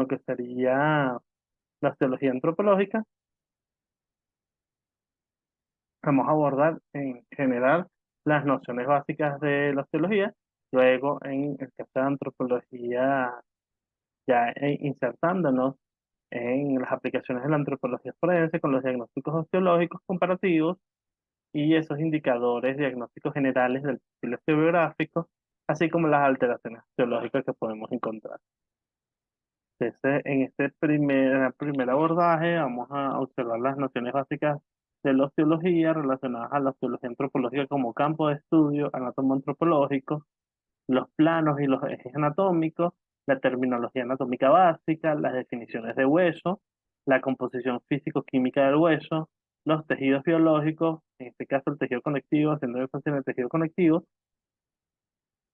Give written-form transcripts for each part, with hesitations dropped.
que sería la osteología antropológica, vamos a abordar en general las nociones básicas de la osteología. Luego, en el caso de antropología, ya insertándonos en las aplicaciones de la antropología forense con los diagnósticos osteológicos comparativos y esos indicadores diagnósticos generales del perfil osteobiográfico, así como las alteraciones osteológicas que podemos encontrar. En este primer abordaje vamos a observar las nociones básicas de la osteología relacionadas a la osteología antropológica como campo de estudio anatomo-antropológico, los planos y los ejes anatómicos, la terminología anatómica básica, las definiciones de hueso, la composición físico-química del hueso, los tejidos biológicos, en este caso el tejido conectivo, haciendo énfasis en el tejido conectivo,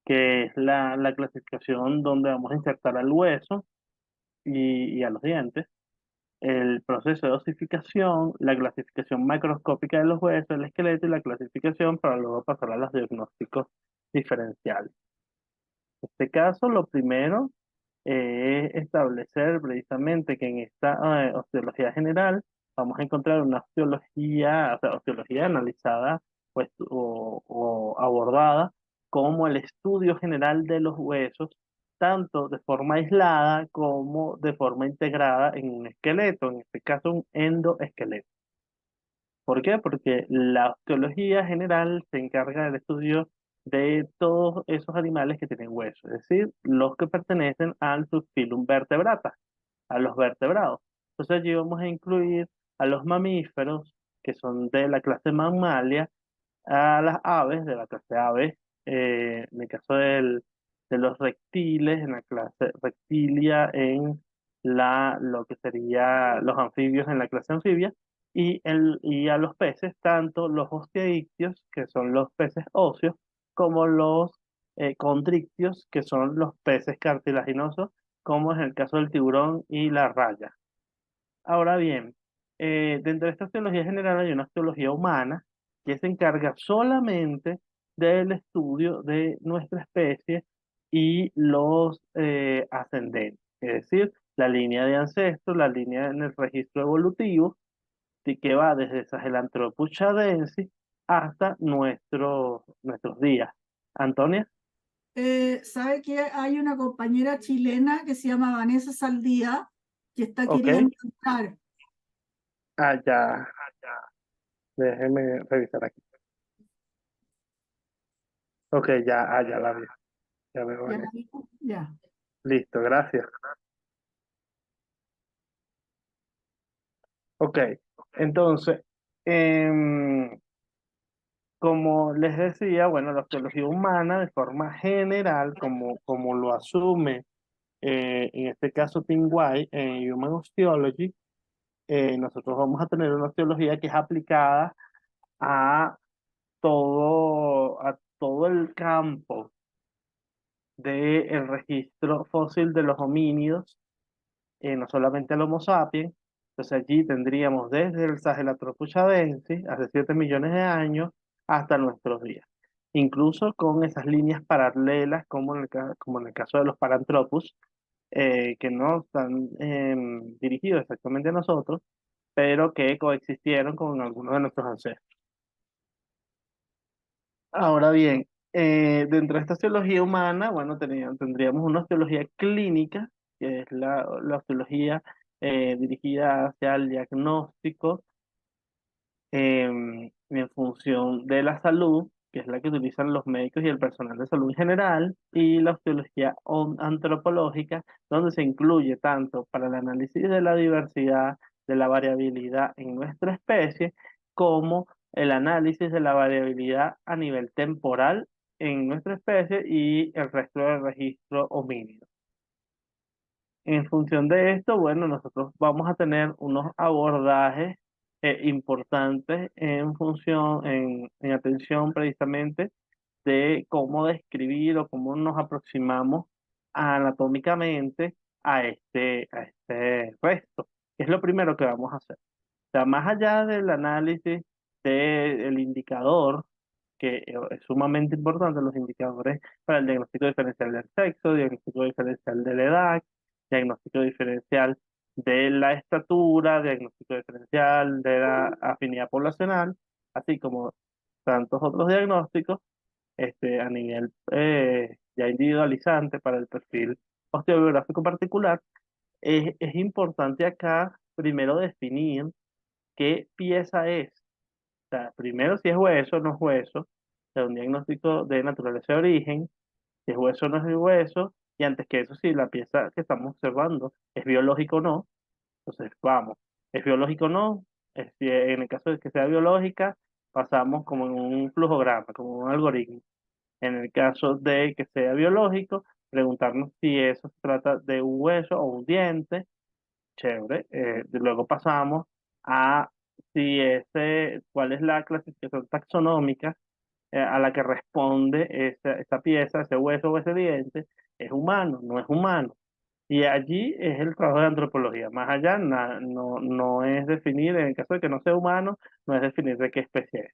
que es la clasificación donde vamos a insertar al hueso y a los dientes, el proceso de osificación, la clasificación macroscópica de los huesos, el esqueleto y la clasificación para luego pasar a los diagnósticos diferenciales. En este caso, lo primero es establecer precisamente que en esta osteología general vamos a encontrar una osteología, o sea, osteología analizada pues, o abordada como el estudio general de los huesos, tanto de forma aislada como de forma integrada en un esqueleto, en este caso un endoesqueleto. ¿Por qué? Porque la osteología general se encarga del estudio de todos esos animales que tienen huesos, es decir, los que pertenecen al subfilum vertebrata, a los vertebrados. Entonces allí vamos a incluir a los mamíferos, que son de la clase Mammalia, a las aves, de la clase aves, en el caso de los reptiles, en la clase Reptilia, lo que sería los anfibios en la clase anfibia, y a los peces, tanto los osteoictios, que son los peces óseos, como los condrictios, que son los peces cartilaginosos, como es el caso del tiburón y la raya. Ahora bien, dentro de esta teología general hay una teología humana que se encarga solamente del estudio de nuestra especie y los ascendentes, es decir, la línea de ancestros, la línea en el registro evolutivo, que va desde Sahelanthropus chadensis hasta nuestros días. Antonia, ¿Sabe que hay una compañera chilena que se llama Vanessa Saldía que está ok, queriendo entrar? ya, déjeme revisar aquí. Ok, ya la vi, ya veo, ¿Ya la dijo? Ya. listo, gracias. Ok, entonces, em, como les decía, bueno, la osteología humana de forma general, como lo asume en este caso Tim White en Human Osteology, nosotros vamos a tener una osteología que es aplicada a todo el campo del registro fósil de los homínidos, no solamente el Homo sapiens. Entonces allí tendríamos desde el Sahelanthropus chadensis, hace 7 millones de años, hasta nuestros días. Incluso con esas líneas paralelas, como en el caso de los Paranthropus, que no están dirigidos exactamente a nosotros, pero que coexistieron con algunos de nuestros ancestros. Ahora bien, dentro de esta osteología humana, bueno, tendríamos una osteología clínica, que es la osteología dirigida hacia el diagnóstico en función de la salud, que es la que utilizan los médicos y el personal de salud en general, y la osteología antropológica, donde se incluye tanto para el análisis de la diversidad, de la variabilidad en nuestra especie, como el análisis de la variabilidad a nivel temporal en nuestra especie y el resto del registro homínido. En función de esto, bueno, nosotros vamos a tener unos abordajes importantes en atención precisamente de cómo describir o cómo nos aproximamos anatómicamente a este resto, que es lo primero que vamos a hacer. O sea, más allá del análisis del indicador, que es sumamente importante, los indicadores para el diagnóstico diferencial del sexo, diagnóstico diferencial de la edad, diagnóstico diferencial de la estatura, diagnóstico diferencial de la afinidad poblacional, así como tantos otros diagnósticos a nivel ya individualizante para el perfil osteobiográfico particular. Es importante acá primero definir qué pieza es. O sea, primero si es hueso o no es hueso, o sea, un diagnóstico de naturaleza de origen, si es hueso o no es hueso, y antes que eso, si la pieza que estamos observando es biológica o no. Entonces, vamos, ¿es biológico o no? Si en el caso de que sea biológica, pasamos como en un flujograma, como un algoritmo. En el caso de que sea biológico, preguntarnos si eso se trata de un hueso o un diente, chévere. Luego pasamos a si cuál es la clasificación taxonómica a la que responde esa pieza, ese hueso o ese diente, es humano, no es humano. Y allí es el trabajo de antropología. Más allá, no es definir, en el caso de que no sea humano, no es definir de qué especie es.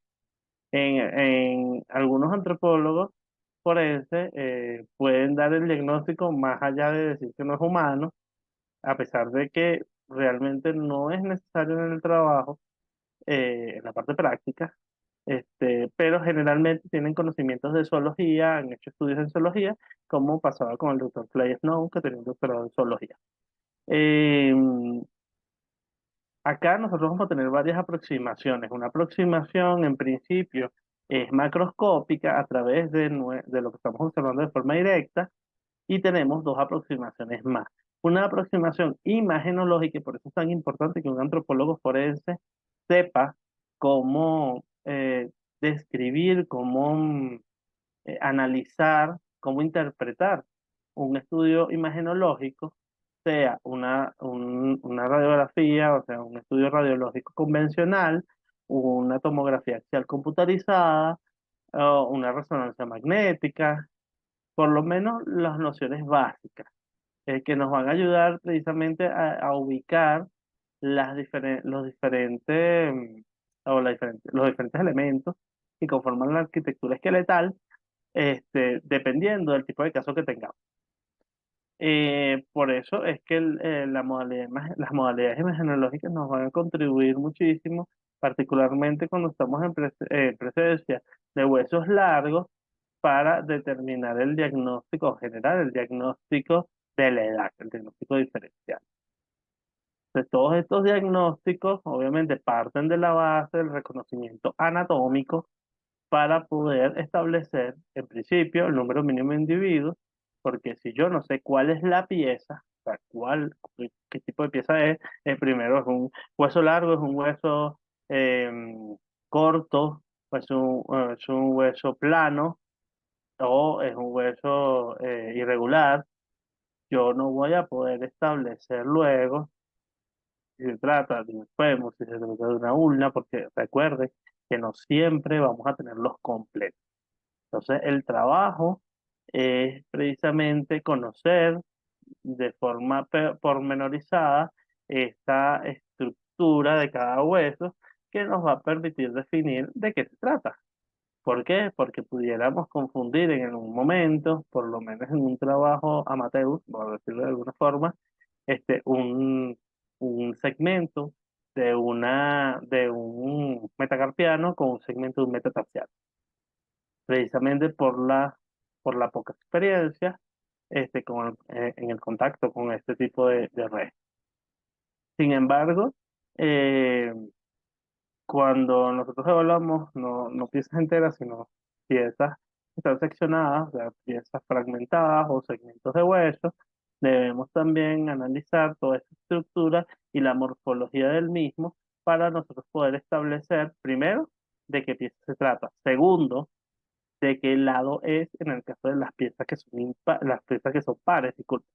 En algunos antropólogos forenses pueden dar el diagnóstico más allá de decir que no es humano, a pesar de que realmente no es necesario en el trabajo, en la parte práctica, pero generalmente tienen conocimientos de zoología, han hecho estudios en zoología, como pasaba con el doctor Clay Snow, que tenía un doctorado en zoología. Eh, Acá nosotros vamos a tener varias aproximaciones. Una aproximación, en principio, es macroscópica a través de lo que estamos observando de forma directa, y tenemos dos aproximaciones más. Una aproximación imagenológica, y por eso es tan importante que un antropólogo forense sepa cómo describir, cómo analizar, cómo interpretar un estudio imagenológico, sea una radiografía, o sea, un estudio radiológico convencional, una tomografía axial computarizada, o una resonancia magnética, por lo menos las nociones básicas, que nos van a ayudar precisamente a ubicar los diferentes, los diferentes elementos que conforman la arquitectura esqueletal, dependiendo del tipo de caso que tengamos. Por eso es que las modalidades imagenológicas nos van a contribuir muchísimo, particularmente cuando estamos en presencia de huesos largos, para determinar el diagnóstico general, el diagnóstico de la edad, el diagnóstico diferencial. De todos estos diagnósticos, obviamente, parten de la base del reconocimiento anatómico para poder establecer, en principio, el número mínimo de individuos, porque si yo no sé cuál es la pieza, o sea, qué tipo de pieza es, primero es un hueso largo, es un hueso corto, o es un hueso plano, o es un hueso irregular, yo no voy a poder establecer luego si se trata de un fémur, si se trata de una ulna, porque recuerde que no siempre vamos a tener los completos. Entonces, el trabajo es precisamente conocer de forma pormenorizada esta estructura de cada hueso que nos va a permitir definir de qué se trata. ¿Por qué? Porque pudiéramos confundir en algún momento, por lo menos en un trabajo amateur, por decirlo de alguna forma, un segmento de un metacarpiano con un segmento de un metatarsiano, precisamente por la poca experiencia en el contacto con este tipo de redes. Sin embargo, eh, cuando nosotros evaluamos no piezas enteras, sino piezas que están seccionadas, o sea, piezas fragmentadas o segmentos de hueso, debemos también analizar toda esta estructura y la morfología del mismo para nosotros poder establecer, primero, de qué pieza se trata. Segundo, de qué lado es en el caso de las piezas que son las piezas que son pares, disculpe,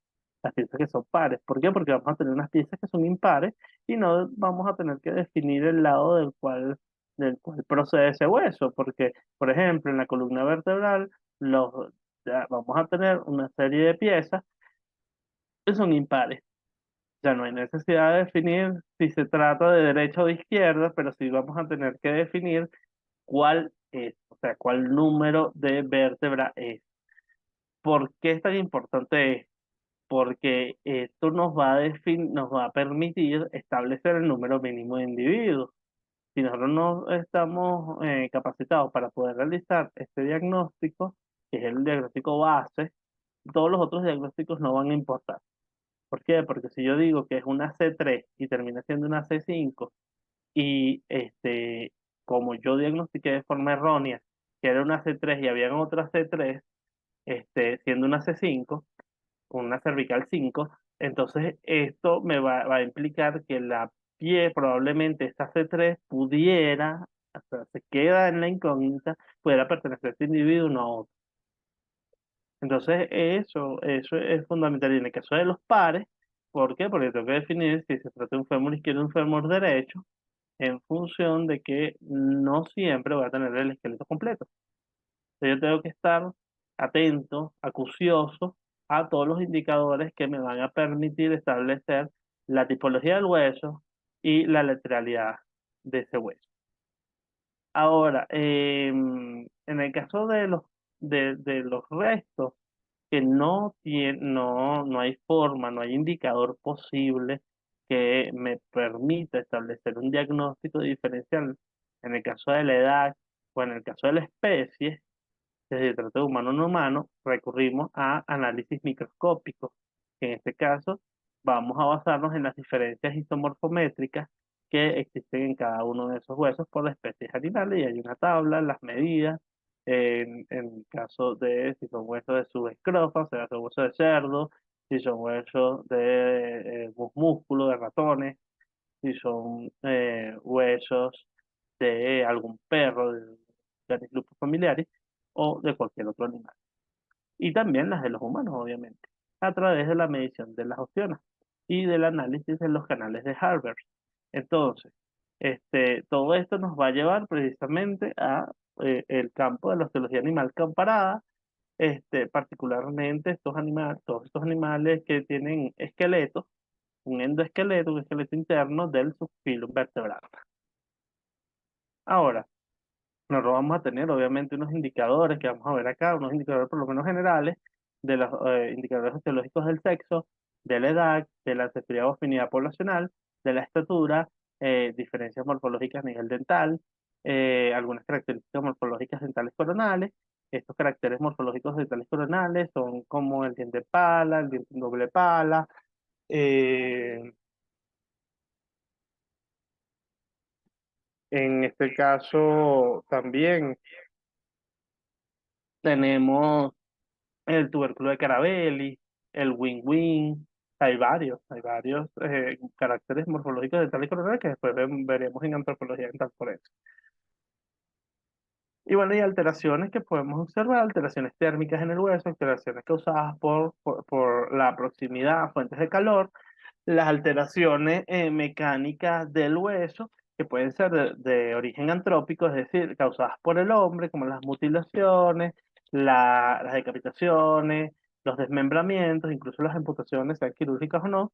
las piezas que son pares. ¿Por qué? Porque vamos a tener unas piezas que son impares y no vamos a tener que definir el lado del cual procede ese hueso, porque, por ejemplo, en la columna vertebral ya vamos a tener una serie de piezas que son impares. Ya no hay necesidad de definir si se trata de derecha o de izquierda, pero sí vamos a tener que definir cuál es, o sea, cuál número de vértebra es. ¿Por qué es tan importante esto? porque esto nos va a permitir establecer el número mínimo de individuos. Si nosotros no estamos capacitados para poder realizar este diagnóstico, que es el diagnóstico base, todos los otros diagnósticos no van a importar. ¿Por qué? Porque si yo digo que es una C3 y termina siendo una C5, y como yo diagnostiqué de forma errónea que era una C3 y habían otras C3, siendo una C5, una cervical 5, entonces esto va a implicar que la pie, probablemente esta C3 pudiera, o sea, se queda en la incógnita, pudiera pertenecer a este individuo o no a otro. Entonces eso es fundamental. Y en el caso de los pares, ¿por qué? Porque tengo que definir si se trata de un fémur izquierdo o un fémur derecho, en función de que no siempre voy a tener el esqueleto completo. Yo tengo que estar atento, acucioso a todos los indicadores que me van a permitir establecer la tipología del hueso y la lateralidad de ese hueso. Ahora, en el caso de los restos, que no hay forma, no hay indicador posible que me permita establecer un diagnóstico diferencial en el caso de la edad o en el caso de la especie, desde el trato de humano no humano, recurrimos a análisis microscópicos. En este caso, vamos a basarnos en las diferencias isomorfométricas que existen en cada uno de esos huesos por las especies animales, y hay una tabla, las medidas, en el caso de si son huesos de subescrofa, o sea, son huesos de cerdo, si son huesos de músculo de ratones, si son huesos de algún perro, de grupos familiares o de cualquier otro animal. Y también las de los humanos, obviamente, a través de la medición de las opciones y del análisis en los canales de Harvard. Entonces, todo esto nos va a llevar precisamente a el campo de la osteología animal comparada, particularmente todos estos animales que tienen esqueletos, un endoesqueleto, un esqueleto interno del subfilum vertebral. Ahora, nosotros vamos a tener obviamente unos indicadores que vamos a ver acá, unos indicadores por lo menos generales de los indicadores sociológicos del sexo, de la edad, de la ancestría o afinidad poblacional, de la estatura, diferencias morfológicas a nivel dental, algunas características morfológicas dentales coronales. Estos caracteres morfológicos dentales coronales son como el diente pala, el diente en doble pala. eh, en este caso también tenemos el tubérculo de Carabelli, el wing-wing. Hay varios caracteres morfológicos de tal y coronal que después veremos en antropología dental forense. Y bueno, hay alteraciones que podemos observar, alteraciones térmicas en el hueso, alteraciones causadas por la proximidad a fuentes de calor, las alteraciones mecánicas del hueso, que pueden ser de origen antrópico, es decir, causadas por el hombre, como las mutilaciones, las decapitaciones, los desmembramientos, incluso las amputaciones, sean quirúrgicas o no.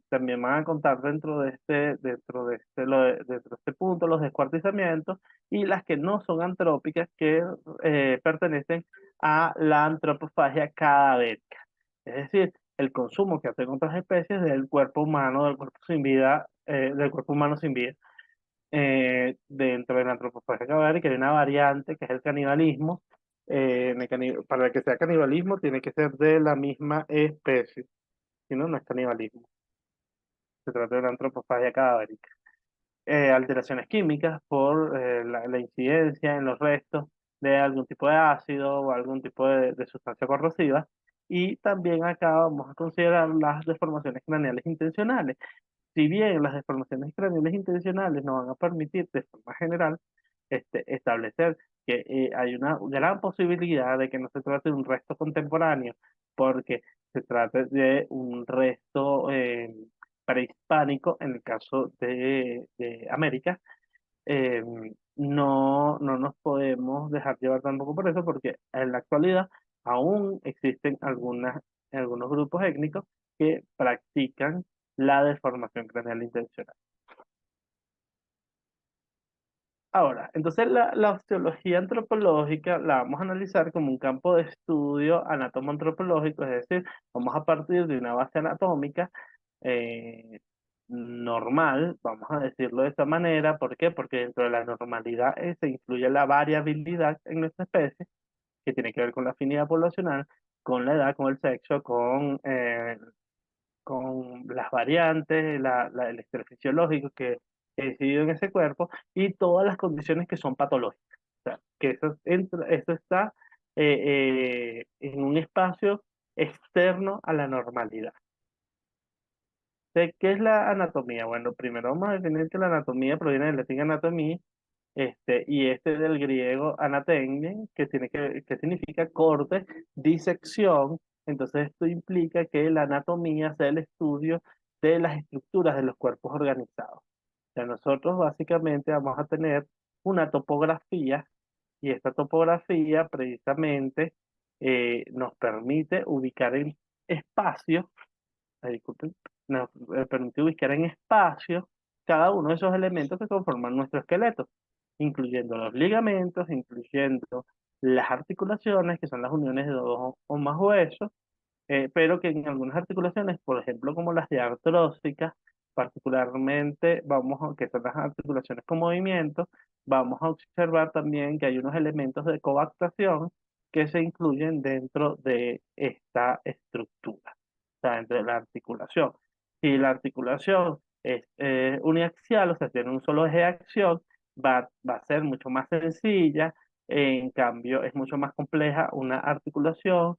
También van a contar dentro de este punto los descuartizamientos y las que no son antrópicas, que pertenecen a la antropofagia cadavérica. Es decir, el consumo que hacen otras especies del cuerpo humano, del cuerpo sin vida, del cuerpo humano sin vida. Dentro de la antropofagia cadavérica hay una variante que es el canibalismo. Para que sea canibalismo tiene que ser de la misma especie, si no, no es canibalismo. Se trata de una antropofagia cadavérica. Alteraciones químicas por la incidencia en los restos de algún tipo de ácido o algún tipo de sustancia corrosiva. Y también acá vamos a considerar las deformaciones craneales intencionales. Si bien las deformaciones craneales intencionales nos van a permitir de forma general establecer que hay una gran posibilidad de que no se trate de un resto contemporáneo, porque se trata de un resto prehispánico en el caso de América. eh, no nos podemos dejar llevar tampoco por eso, porque en la actualidad aún existen algunos grupos étnicos que practican la deformación craneal intencional. Ahora, entonces la osteología antropológica la vamos a analizar como un campo de estudio anatomo-antropológico, es decir, vamos a partir de una base anatómica eh, normal, vamos a decirlo de esta manera. ¿Por qué? Porque dentro de la normalidad se incluye la variabilidad en nuestra especie, que tiene que ver con la afinidad poblacional, con la edad, con el sexo, con las variantes, el estrés fisiológico que he decidido en ese cuerpo y todas las condiciones que son patológicas. O sea, que eso está en un espacio externo a la normalidad. ¿De qué es la anatomía? Bueno, primero vamos a definir que la anatomía proviene del latín anatomía, y del griego anatemia, que significa corte, disección. Entonces esto implica que la anatomía sea el estudio de las estructuras de los cuerpos organizados. O sea, nosotros básicamente vamos a tener una topografía, y esta topografía precisamente nos permite ubicar en espacio, disculpen, nos permite ubicar en espacio cada uno de esos elementos que conforman nuestro esqueleto, incluyendo los ligamentos, incluyendo las articulaciones, que son las uniones de dos o más huesos, pero que en algunas articulaciones, por ejemplo, como las diartrósicas, particularmente, que son las articulaciones con movimiento, vamos a observar también que hay unos elementos de coadaptación que se incluyen dentro de esta estructura, o sea, dentro de la articulación. Si la articulación es uniaxial, o sea, tiene un solo eje de acción, va a ser mucho más sencilla. En cambio, es mucho más compleja una articulación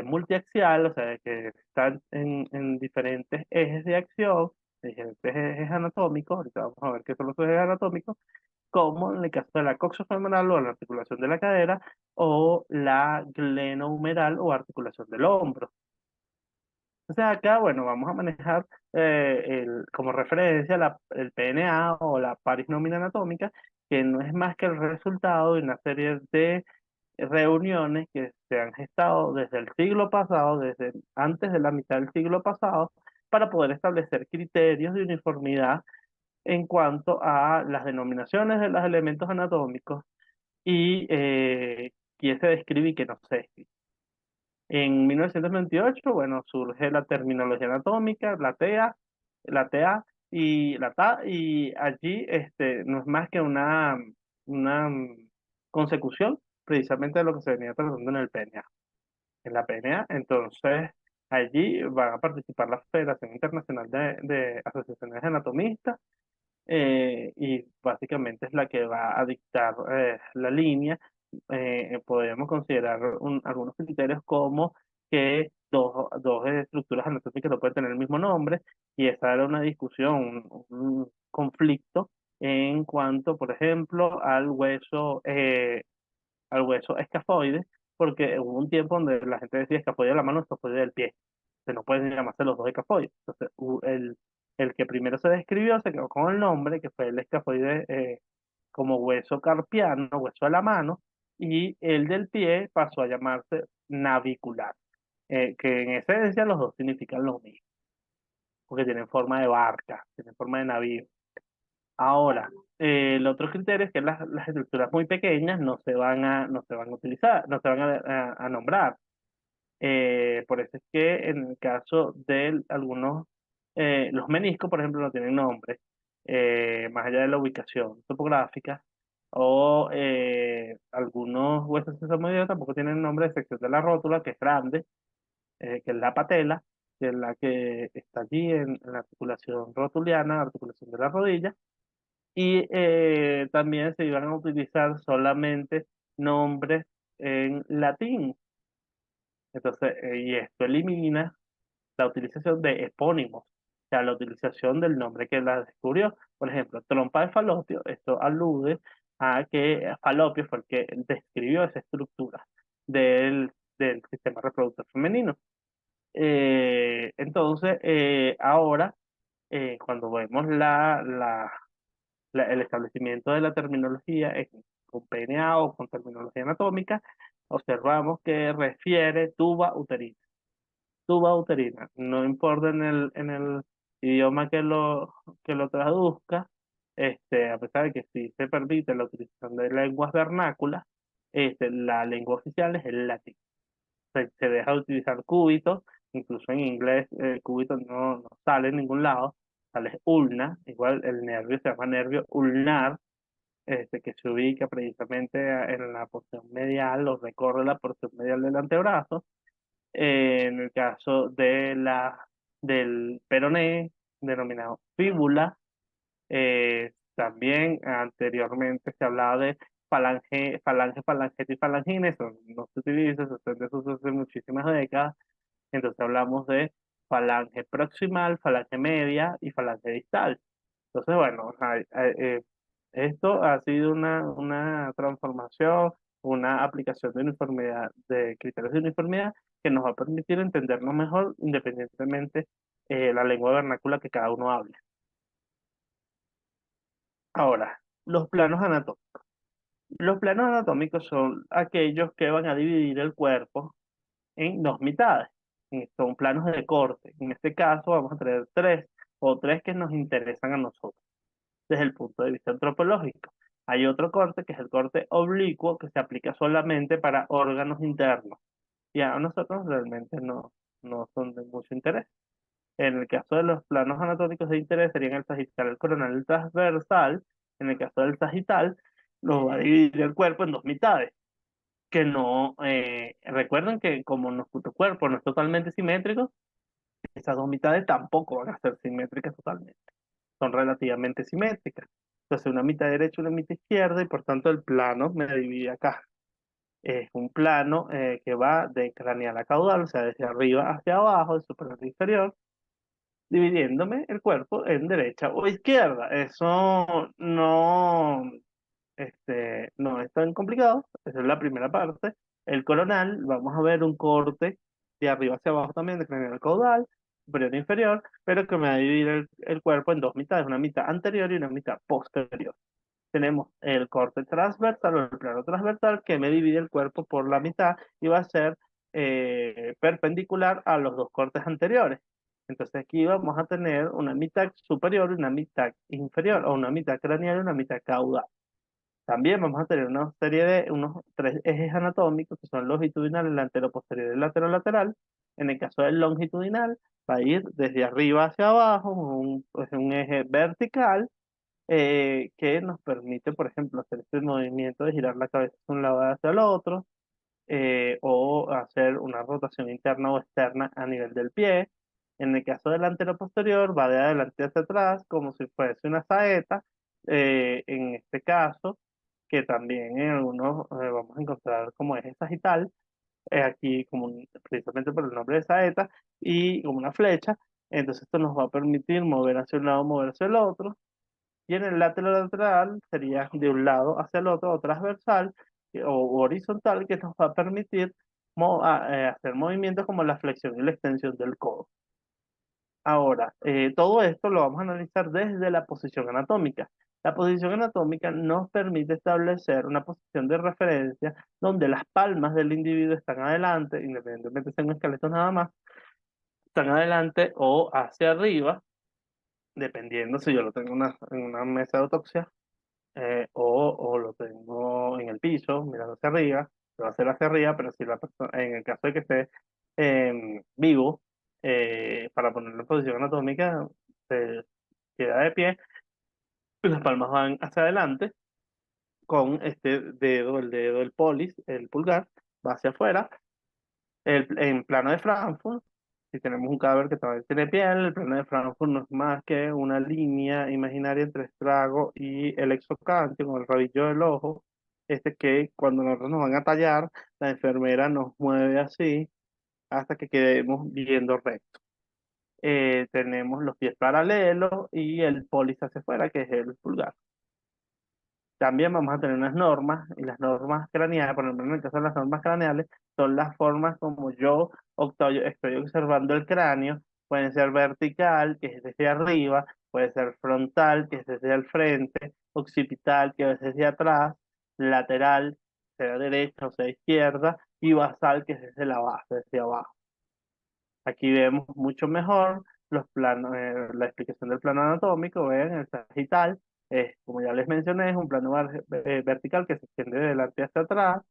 multiaxial, o sea, que están en diferentes ejes de acción, diferentes ejes anatómicos. Ahorita vamos a ver qué son los ejes anatómicos, como en el caso de la coxofemoral o la articulación de la cadera, o la glenohumeral o articulación del hombro. Entonces acá, bueno, vamos a manejar como referencia el PNA o la Paris Nómina Anatómica, que no es más que el resultado de una serie de reuniones que se han gestado desde el siglo pasado, desde antes de la mitad del siglo pasado, para poder establecer criterios de uniformidad en cuanto a las denominaciones de los elementos anatómicos y quién se describe y qué no se describe. En 1928, bueno, surge la terminología anatómica, la TA la TA, y allí no es más que una consecución precisamente de lo que se venía tratando en el PNA. En la PNA, entonces, allí van a participar la Federación Internacional de Asociaciones de Anatomistas, y básicamente es la que va a dictar la línea. Podemos considerar algunos criterios como que dos estructuras anatómicas no pueden tener el mismo nombre, y esa era una discusión, un conflicto en cuanto, por ejemplo, al hueso escafoide, porque hubo un tiempo donde la gente decía escafoide de la mano, escafoide del pie, que no pueden llamarse los dos escafoides. Entonces, el que primero se describió se quedó con el nombre, que fue el escafoide como hueso carpiano, hueso de la mano, y el del pie pasó a llamarse navicular, que en esencia los dos significan lo mismo, porque tienen forma de barca, tienen forma de navío. Ahora, el otro criterio es que las estructuras muy pequeñas no se van a utilizar, no se van a nombrar. Por eso es que en el caso de algunos, los meniscos, por ejemplo, no tienen nombre, más allá de la ubicación topográfica, o algunos huesos sesamoideos tampoco tienen nombre, a excepción de la rótula, que es grande, que es la patela, que es la que está allí en la articulación rotuliana, la articulación de la rodilla, y también se iban a utilizar solamente nombres en latín. Entonces, y esto elimina la utilización de epónimos, o sea, la utilización del nombre que la descubrió. Por ejemplo, trompa de falopio, esto alude a que Falopio fue el que describió esa estructura del sistema reproductor femenino. Entonces, ahora, cuando vemos el establecimiento de la terminología con PNA o con terminología anatómica, observamos que refiere tuba uterina, no importa en el idioma que lo traduzca, a pesar de que sí se permite la utilización de lenguas vernáculas, la lengua oficial es el latín. Se deja de utilizar cúbitos, incluso en inglés cúbitos no sale en ningún lado, sale ulna, igual el nervio se llama nervio ulnar, que se ubica precisamente en la porción medial o recorre la porción medial del antebrazo. En el caso del peroné, denominado fíbula, también anteriormente se hablaba de falangeta y falangina, eso no se utiliza, se está en desuso hace muchísimas décadas. Entonces hablamos de falange proximal, falange media y falange distal. Entonces, bueno, esto ha sido una transformación, una aplicación de uniformidad, de criterios de uniformidad que nos va a permitir entendernos mejor independientemente la lengua vernácula que cada uno hable. Ahora, los planos anatómicos. Los planos anatómicos son aquellos que van a dividir el cuerpo en dos mitades. Son planos de corte. En este caso vamos a tener tres, o tres que nos interesan a nosotros desde el punto de vista antropológico. Hay otro corte que es el corte oblicuo que se aplica solamente para órganos internos y a nosotros realmente no son de mucho interés. En el caso de los planos anatómicos de interés serían el sagital, el coronal y el transversal. En el caso del sagital, nos va a dividir el cuerpo en dos mitades que no, recuerden que como nuestro cuerpo no es totalmente simétrico, esas dos mitades tampoco van a ser simétricas totalmente, son relativamente simétricas. Entonces una mitad derecha y una mitad izquierda y por tanto el plano me divide acá. Es un plano que va de craneal a caudal, o sea, desde arriba hacia abajo, de superior a inferior, dividiéndome el cuerpo en derecha o izquierda. Eso no es tan complicado, esa es la primera parte. El coronal, vamos a ver un corte de arriba hacia abajo también, de craneal caudal, superior e inferior, pero que me va a dividir el cuerpo en dos mitades, una mitad anterior y una mitad posterior. Tenemos el corte transversal o el plano transversal que me divide el cuerpo por la mitad y va a ser perpendicular a los dos cortes anteriores. Entonces aquí vamos a tener una mitad superior y una mitad inferior, o una mitad craneal y una mitad caudal. También vamos a tener una serie de unos tres ejes anatómicos que son longitudinal, el antero-posterior y el lateral-lateral. En el caso del longitudinal, va a ir desde arriba hacia abajo, pues, un eje vertical que nos permite, por ejemplo, hacer este movimiento de girar la cabeza de un lado hacia el otro, o hacer una rotación interna o externa a nivel del pie. En el caso del antero-posterior, va de adelante hacia atrás, como si fuese una saeta. En este caso, que también en algunos vamos a encontrar como eje sagital, aquí como precisamente por el nombre de saeta, y como una flecha. Entonces esto nos va a permitir mover hacia un lado, mover hacia el otro. Y en el lateral lateral sería de un lado hacia el otro, o transversal o horizontal, que nos va a permitir hacer movimientos como la flexión y la extensión del codo. Ahora, todo esto lo vamos a analizar desde la posición anatómica. La posición anatómica nos permite establecer una posición de referencia donde las palmas del individuo están adelante, independientemente sea un esqueleto nada más, están adelante o hacia arriba, dependiendo si yo lo tengo en una mesa de autopsia, o lo tengo en el piso, mirando hacia arriba, lo va a hacer hacia arriba, pero si la persona, en el caso de que esté vivo, para ponerlo en posición anatómica, se queda de pie, y las palmas van hacia adelante, con este dedo, el dedo del polis, el pulgar, va hacia afuera, en plano de Frankfurt, si tenemos un cadáver que todavía tiene piel, el plano de Frankfurt no es más que una línea imaginaria entre estrago y el exocanthio, con el rabillo del ojo, que cuando nosotros nos van a tallar, la enfermera nos mueve así hasta que quedemos viendo recto. Tenemos los pies paralelos y el polis hacia afuera, que es el pulgar. También vamos a tener unas normas, y las normas craneales, por ejemplo, en el caso de las normas craneales, son las formas como yo estoy observando el cráneo. Pueden ser vertical, que es desde arriba, puede ser frontal, que es desde el frente, occipital, que es desde atrás, lateral, sea derecha o sea izquierda, y basal, que es desde la base, desde abajo. Aquí vemos mucho mejor los planos, la explicación del plano anatómico, ven el sagital, como ya les mencioné, es un plano vertical que se extiende de delante hacia atrás,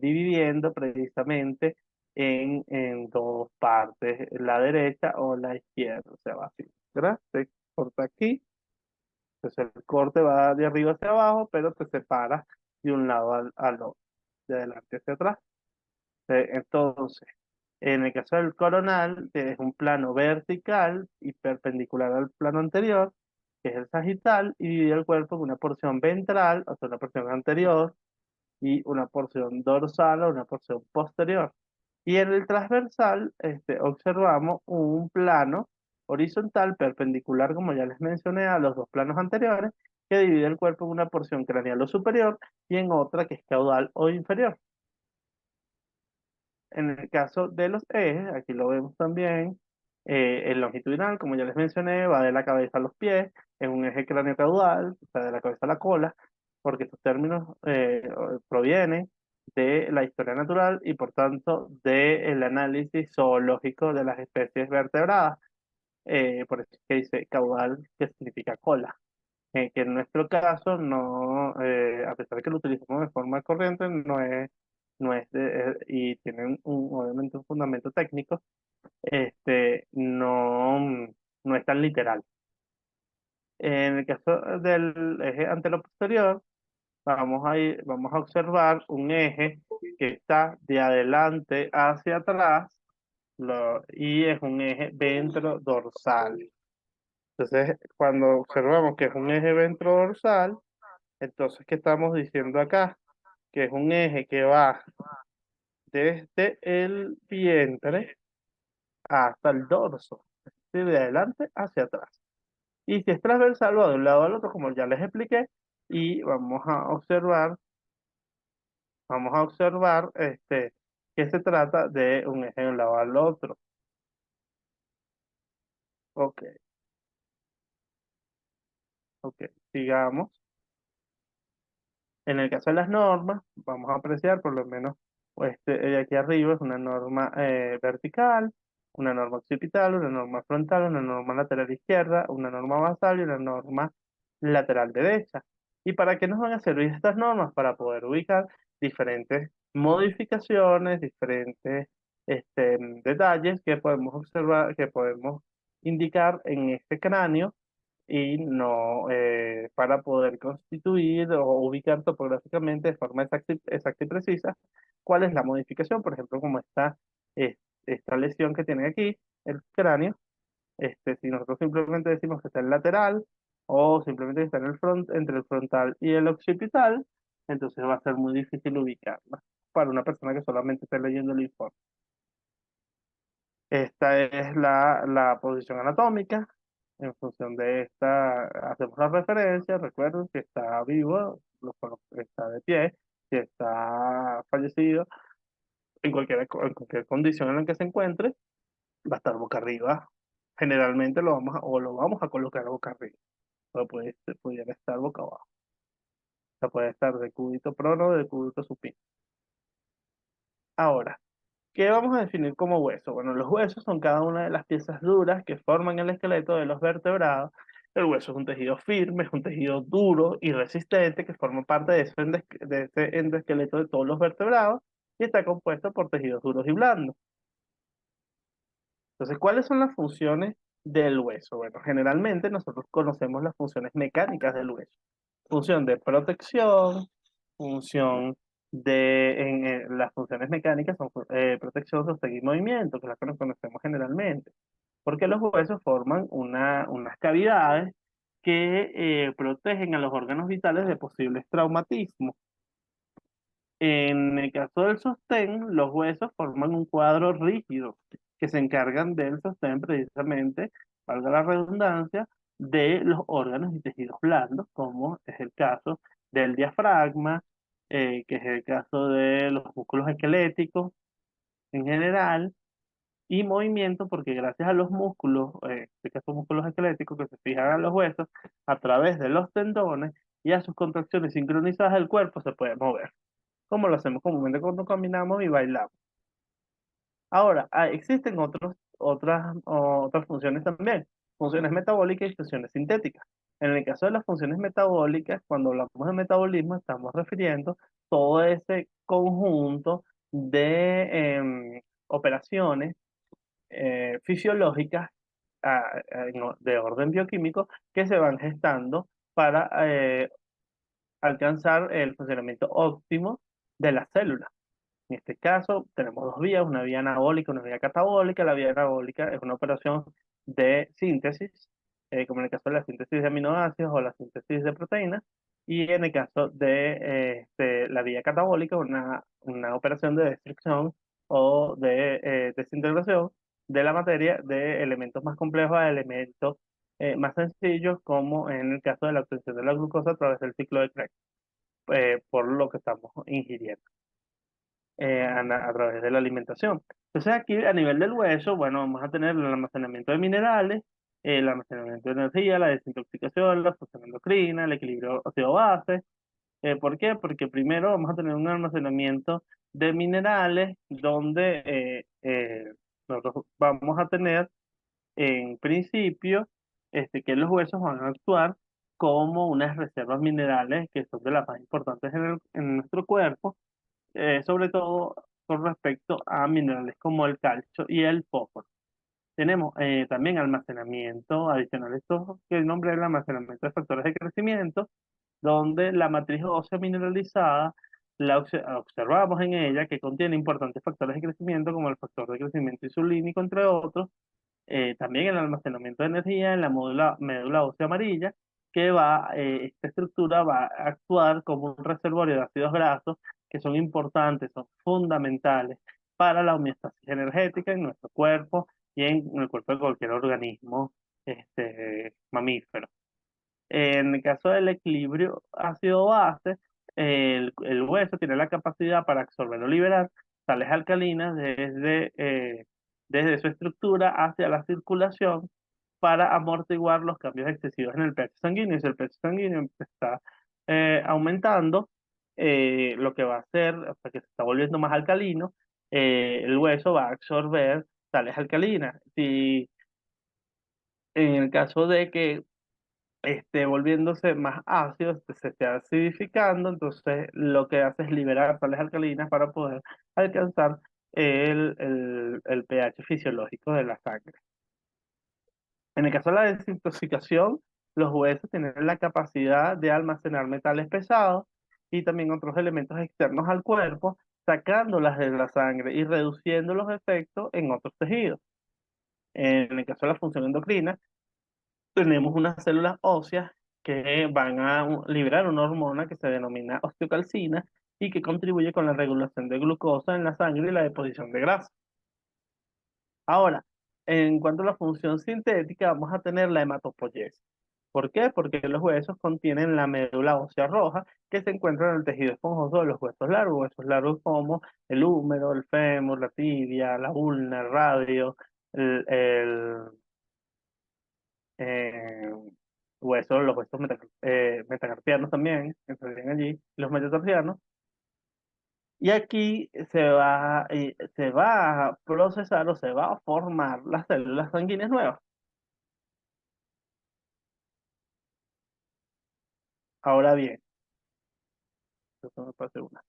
dividiendo precisamente en dos partes, la derecha o la izquierda, o sea, va así, ¿verdad? Se corta aquí, entonces el corte va de arriba hacia abajo, pero se separa de un lado al otro, de adelante hacia atrás. Entonces, en el caso del coronal, es un plano vertical y perpendicular al plano anterior, que es el sagital, y divide el cuerpo en una porción ventral, o sea, una porción anterior, y una porción dorsal o una porción posterior. Y en el transversal, observamos un plano horizontal perpendicular, como ya les mencioné, a los dos planos anteriores, que divide el cuerpo en una porción craneal o superior y en otra que es caudal o inferior. En el caso de los ejes, aquí lo vemos también, el longitudinal, como ya les mencioné, va de la cabeza a los pies, es un eje cráneo-caudal, o sea, de la cabeza a la cola, porque estos términos provienen de la historia natural y por tanto del análisis zoológico de las especies vertebradas. Por eso es que dice caudal, que significa cola. Que en nuestro caso, no, a pesar de que lo utilizamos de forma corriente, y tienen obviamente un fundamento técnico, no es tan literal. En el caso del eje anteroposterior, vamos a observar un eje que está de adelante hacia atrás, y es un eje ventrodorsal. Entonces, cuando observamos que es un eje ventrodorsal, entonces, ¿qué estamos diciendo acá? Que es un eje que va desde el vientre hasta el dorso, es decir, de adelante hacia atrás. Y si es transversal, va de un lado al otro, como ya les expliqué, y vamos a observar que se trata de un eje de un lado al otro. Ok, ok, sigamos. En el caso de las normas, vamos a apreciar por lo menos de aquí arriba es una norma vertical, una norma occipital, una norma frontal, una norma lateral izquierda, una norma basal y una norma lateral derecha. ¿Y para qué nos van a servir estas normas? Para poder ubicar diferentes modificaciones, diferentes detalles que podemos observar, que podemos indicar en este cráneo y no para poder constituir o ubicar topográficamente de forma exacta y precisa cuál es la modificación, por ejemplo, como esta lesión que tiene aquí el cráneo, si nosotros simplemente decimos que está en lateral o simplemente está en entre el frontal y el occipital, entonces va a ser muy difícil ubicarla para una persona que solamente esté leyendo el informe. Esta es la posición anatómica. En función de esta, hacemos la referencia. Recuerden si está vivo, está de pie, si está fallecido, en cualquier condición en la que se encuentre, va a estar boca arriba. Generalmente lo vamos a colocar boca arriba. O pudiera estar boca abajo. O sea, puede estar de cúbito prono o de cúbito supino. Ahora, ¿qué vamos a definir como hueso? Bueno, los huesos son cada una de las piezas duras que forman el esqueleto de los vertebrados. El hueso es un tejido firme, es un tejido duro y resistente que forma parte de ese endoesqueleto de todos los vertebrados y está compuesto por tejidos duros y blandos. Entonces, ¿cuáles son las funciones del hueso? Bueno, generalmente nosotros conocemos las funciones mecánicas del hueso. Función de protección, función las funciones mecánicas son protección, sostén y movimiento, que es la que nos conocemos generalmente, porque los huesos forman unas cavidades que protegen a los órganos vitales de posibles traumatismos. En el caso del sostén, los huesos forman un cuadro rígido que se encargan del sostén precisamente, valga la redundancia, de los órganos y tejidos blandos, como es el caso del diafragma, que es el caso de los músculos esqueléticos en general, y movimiento, porque gracias a los músculos, en este caso músculos esqueléticos que se fijan a los huesos, a través de los tendones y a sus contracciones sincronizadas, el cuerpo se puede mover como lo hacemos comúnmente cuando caminamos y bailamos. Ahora, existen otras funciones también, funciones metabólicas y funciones sintéticas. En el caso de las funciones metabólicas, cuando hablamos de metabolismo, estamos refiriendo todo ese conjunto de operaciones fisiológicas de orden bioquímico que se van gestando para alcanzar el funcionamiento óptimo de las células. En este caso, tenemos dos vías, una vía anabólica y una vía catabólica. La vía anabólica es una operación de síntesis, como en el caso de la síntesis de aminoácidos o la síntesis de proteínas, y en el caso de la vía catabólica, una operación de destrucción o de desintegración de la materia de elementos más complejos a elementos más sencillos, como en el caso de la obtención de la glucosa a través del ciclo de Krebs, por lo que estamos ingiriendo a través de la alimentación. Entonces aquí a nivel del hueso, bueno, vamos a tener el almacenamiento de minerales, el almacenamiento de energía, la desintoxicación, la función endocrina, el equilibrio óxido-base. ¿Por qué? Porque primero vamos a tener un almacenamiento de minerales donde nosotros vamos a tener en principio que los huesos van a actuar como unas reservas minerales que son de las más importantes en nuestro cuerpo, sobre todo con respecto a minerales como el calcio y el fósforo. Tenemos también almacenamiento adicional, esto que el nombre es el almacenamiento de factores de crecimiento, donde la matriz ósea mineralizada observamos en ella que contiene importantes factores de crecimiento como el factor de crecimiento insulínico, entre otros, también el almacenamiento de energía en la médula ósea amarilla, esta estructura va a actuar como un reservorio de ácidos grasos que son importantes, son fundamentales para la homeostasis energética en nuestro cuerpo y en el cuerpo de cualquier organismo mamífero. En el caso del equilibrio ácido-base, el hueso tiene la capacidad para absorber o liberar sales alcalinas desde su estructura hacia la circulación para amortiguar los cambios excesivos en el pH sanguíneo. Si el pH sanguíneo está aumentando, lo que va a hacer, o sea, que se está volviendo más alcalino, el hueso va a absorber sales alcalinas. Si en el caso de que esté volviéndose más ácido, se esté acidificando, entonces lo que hace es liberar sales alcalinas para poder alcanzar el pH fisiológico de la sangre. En el caso de la desintoxicación, los huesos tienen la capacidad de almacenar metales pesados y también otros elementos externos al cuerpo, sacándolas de la sangre y reduciendo los efectos en otros tejidos. En el caso de la función endocrina, tenemos unas células óseas que van a liberar una hormona que se denomina osteocalcina y que contribuye con la regulación de glucosa en la sangre y la deposición de grasa. Ahora, en cuanto a la función sintética, vamos a tener la hematopoiesis. ¿Por qué? Porque los huesos contienen la médula ósea roja que se encuentra en el tejido esponjoso de los huesos largos como el húmero, el fémur, la tibia, la ulna, el radio, el eh, los huesos metacarpianos también, entrarían allí, los metatarsianos. Y aquí se va a procesar o se va a formar las células sanguíneas nuevas. Ahora bien, esto me parece una.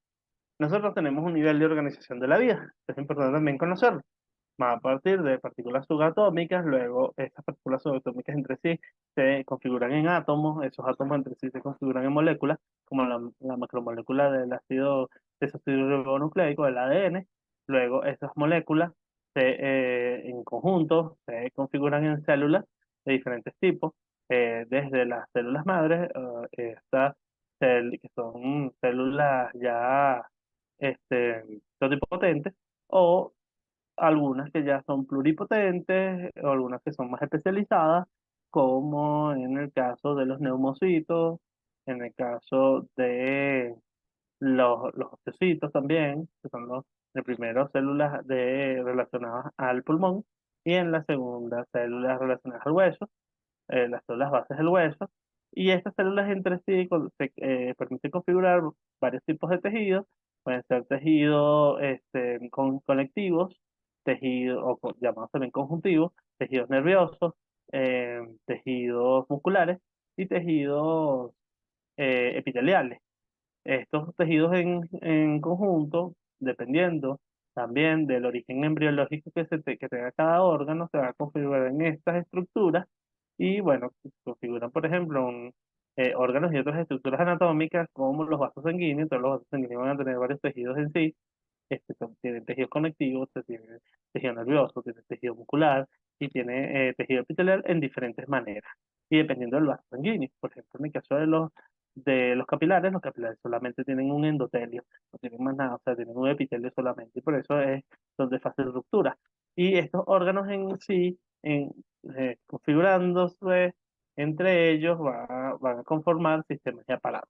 Nosotros tenemos un nivel de organización de la vida, es importante también conocerlo. Va a partir de partículas subatómicas, luego estas partículas subatómicas entre sí se configuran en átomos, esos átomos entre sí se configuran en moléculas, como la macromolécula del ácido desoxirribonucleico, el ADN. Luego esas moléculas en conjunto se configuran en células de diferentes tipos, desde las células madres, que son células ya totipotentes, o algunas que ya son pluripotentes, o algunas que son más especializadas, como en el caso de los neumocitos, en el caso de los osteocitos también, que son de primero células relacionadas al pulmón, y en la segunda células relacionadas al hueso, las células bases del hueso, y estas células entre sí se permiten configurar varios tipos de tejidos, pueden ser tejidos conectivos, tejidos llamados también conjuntivos, tejidos nerviosos, tejidos musculares, y tejidos epiteliales. Estos tejidos en conjunto, dependiendo también del origen embriológico que tenga cada órgano, se va a configurar en estas estructuras y bueno, se configuran, por ejemplo, órganos y otras estructuras anatómicas como los vasos sanguíneos. Todos los vasos sanguíneos van a tener varios tejidos en sí. Tiene tejido conectivo, tiene tejido nervioso, tiene tejido muscular y tiene tejido epitelial en diferentes maneras. Y dependiendo del vaso sanguíneo, por ejemplo, en el caso de los capilares solamente tienen un endotelio, no tienen más nada, o sea, tienen un epitelio solamente, y por eso es donde fácil ruptura. Y estos órganos en sí, configurándose entre ellos, van a conformar sistemas de aparatos.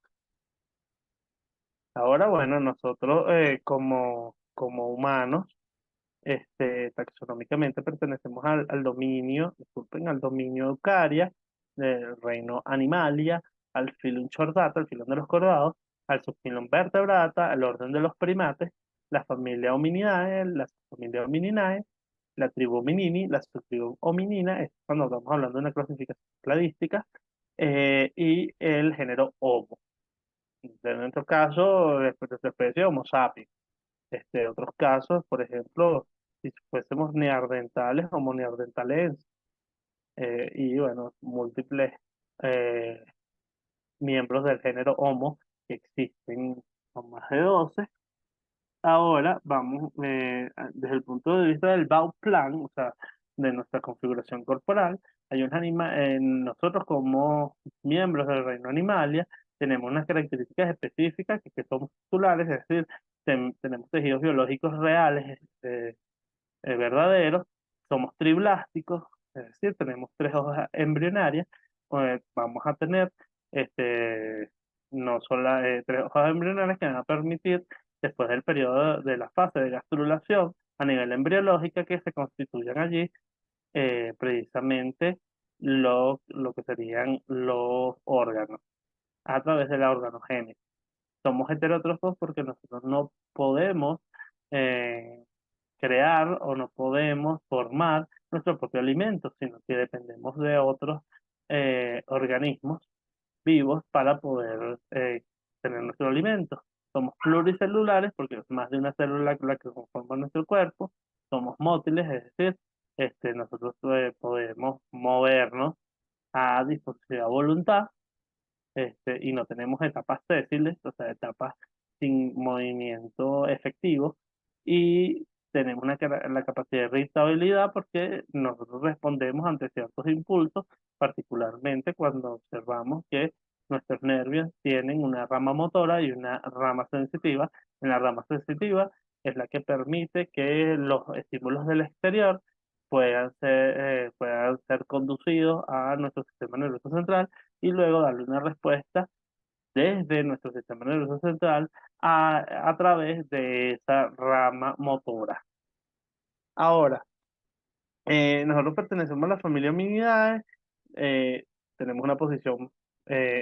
Ahora, bueno, nosotros como humanos, taxonómicamente pertenecemos al dominio, disculpen, al dominio Eucaria, del reino Animalia, al filum Chordata, al filón de los cordados, al subfilón Vertebrata, al orden de los primates, la familia Hominidae, la subfamilia Homininae, la tribu Hominini, la subtribu Hominina, es cuando estamos hablando de una clasificación cladística, y el género Homo. En nuestro caso, después de esta especie, Homo sapiens. Otros casos, por ejemplo, si fuésemos neandertales, Homo neanderthalensis, y bueno, múltiples eh, miembros del género Homo que existen, son más de 12. Ahora vamos, desde el punto de vista del Bauplan, o sea, de nuestra configuración corporal, hay nosotros como miembros del reino Animalia, tenemos unas características específicas que somos titulares, es decir, tenemos tejidos biológicos reales, verdaderos, somos triblásticos, es decir, tenemos tres hojas embrionarias, vamos a tener no solo tres hojas embrionarias que van a permitir, después del periodo de la fase de gastrulación a nivel embriológica, que se constituyan allí precisamente lo que serían los órganos a través de la organogénesis. Somos heterótrofos porque nosotros no podemos eh, crear o no podemos formar nuestro propio alimento, sino que dependemos de otros organismos vivos para poder tener nuestro alimento. Somos pluricelulares porque es más de una célula la que conforma nuestro cuerpo. Somos mótiles, es decir, nosotros podemos movernos a disposición de voluntad, y no tenemos etapas sésiles, o sea, etapas sin movimiento efectivo, y tenemos la capacidad de irritabilidad porque nosotros respondemos ante ciertos impulsos, particularmente cuando observamos que nuestros nervios tienen una rama motora y una rama sensitiva. En la rama sensitiva es la que permite que los estímulos del exterior puedan ser conducidos a nuestro sistema nervioso central y luego darle una respuesta desde nuestro sistema nervioso central a través de esa rama motora. Ahora, nosotros pertenecemos a la familia Hominidae, eh, tenemos una posición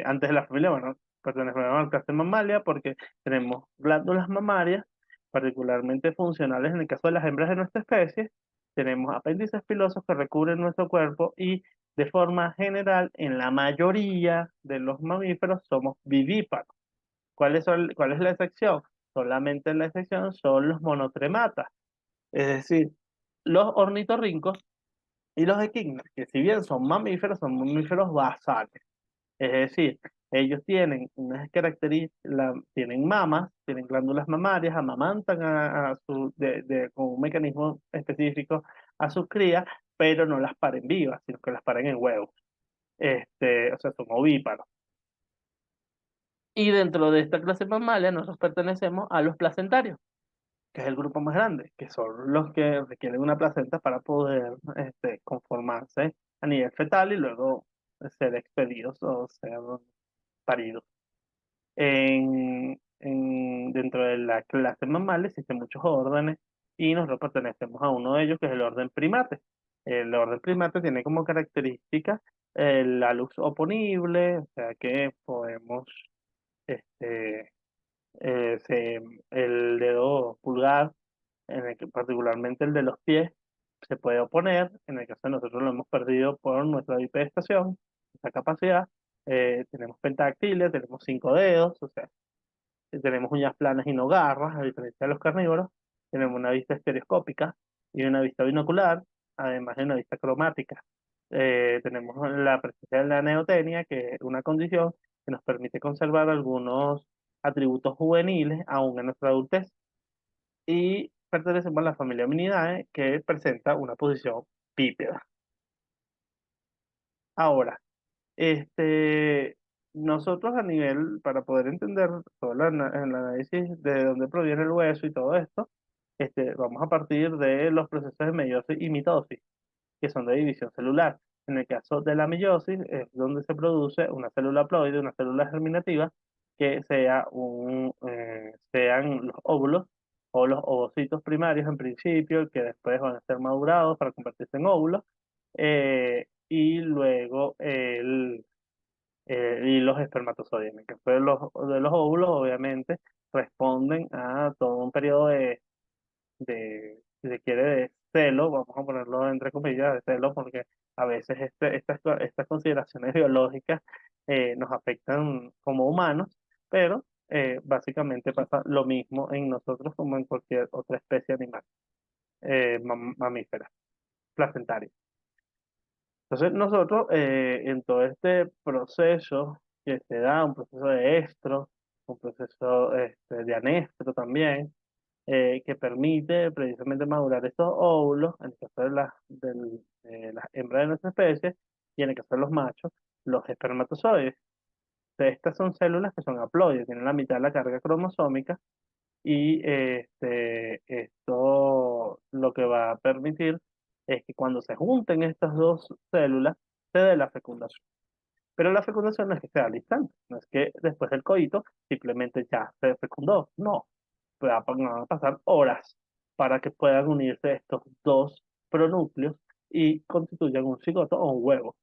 antes de la familia, bueno, pertenecemos a la clase mamalia porque tenemos glándulas mamarias, particularmente funcionales en el caso de las hembras de nuestra especie, tenemos apéndices pilosos que recubren nuestro cuerpo y de forma general en la mayoría de los mamíferos somos vivíparos. ¿Cuál es la excepción? Solamente la excepción son los monotrematas, es decir, los ornitorrincos y los equidnas, que si bien son mamíferos basales. Es decir, ellos tienen unas características, tienen mamas, tienen glándulas mamarias, amamantan con un mecanismo específico a sus crías, pero no las paren vivas, sino que las paren en huevos. O sea, son ovíparos. Y dentro de esta clase mamalia, nosotros pertenecemos a los placentarios, que es el grupo más grande, que son los que requieren una placenta para poder conformarse a nivel fetal y luego ser expelidos o ser paridos. Dentro de la clase mammal existen muchos órdenes y nosotros pertenecemos a uno de ellos, que es el orden primate. El orden primate tiene como característica la luz oponible, o sea que podemos este, el dedo pulgar, particularmente el de los pies, se puede oponer. En el caso de nosotros lo hemos perdido por nuestra bipedestación, esa capacidad. tenemos pentáctiles, tenemos 5 dedos, o sea, tenemos uñas planas y no garras, a diferencia de los carnívoros. Tenemos una vista estereoscópica y una vista binocular, además de una vista cromática. Tenemos la presencia de la neotenia, que es una condición que nos permite conservar algunos atributos juveniles aún en nuestra adultez. Y pertenecemos a la familia Hominidae, que presenta una posición bípeda. Ahora, nosotros a nivel, para poder entender todo el análisis de dónde proviene el hueso y todo esto, vamos a partir de los procesos de meiosis y mitosis, que son de división celular. En el caso de la meiosis es donde se produce una célula haploide, una célula germinativa, que sean los óvulos o los ovocitos primarios en principio, que después van a ser madurados para convertirse en óvulos, y luego y los espermatozoides. En el caso de los óvulos, obviamente, responden a todo un periodo si se quiere, de celo, vamos a ponerlo entre comillas, de celo, porque a veces estas consideraciones biológicas nos afectan como humanos, pero básicamente pasa lo mismo en nosotros como en cualquier otra especie animal, mamífera, placentaria. Entonces nosotros en todo este proceso que se da, un proceso de estro, un proceso de anestro también, que permite precisamente madurar estos óvulos, en el caso de las hembras de nuestra especie, y en el caso de los machos, los espermatozoides. Estas son células que son haploides, tienen la mitad de la carga cromosómica, y esto lo que va a permitir es que cuando se junten estas dos células, se dé la fecundación. Pero la fecundación no es que sea al instante, no es que después del coito simplemente ya se fecundó, no, van a pasar horas para que puedan unirse estos dos pronúcleos y constituyan un cigoto o un huevo.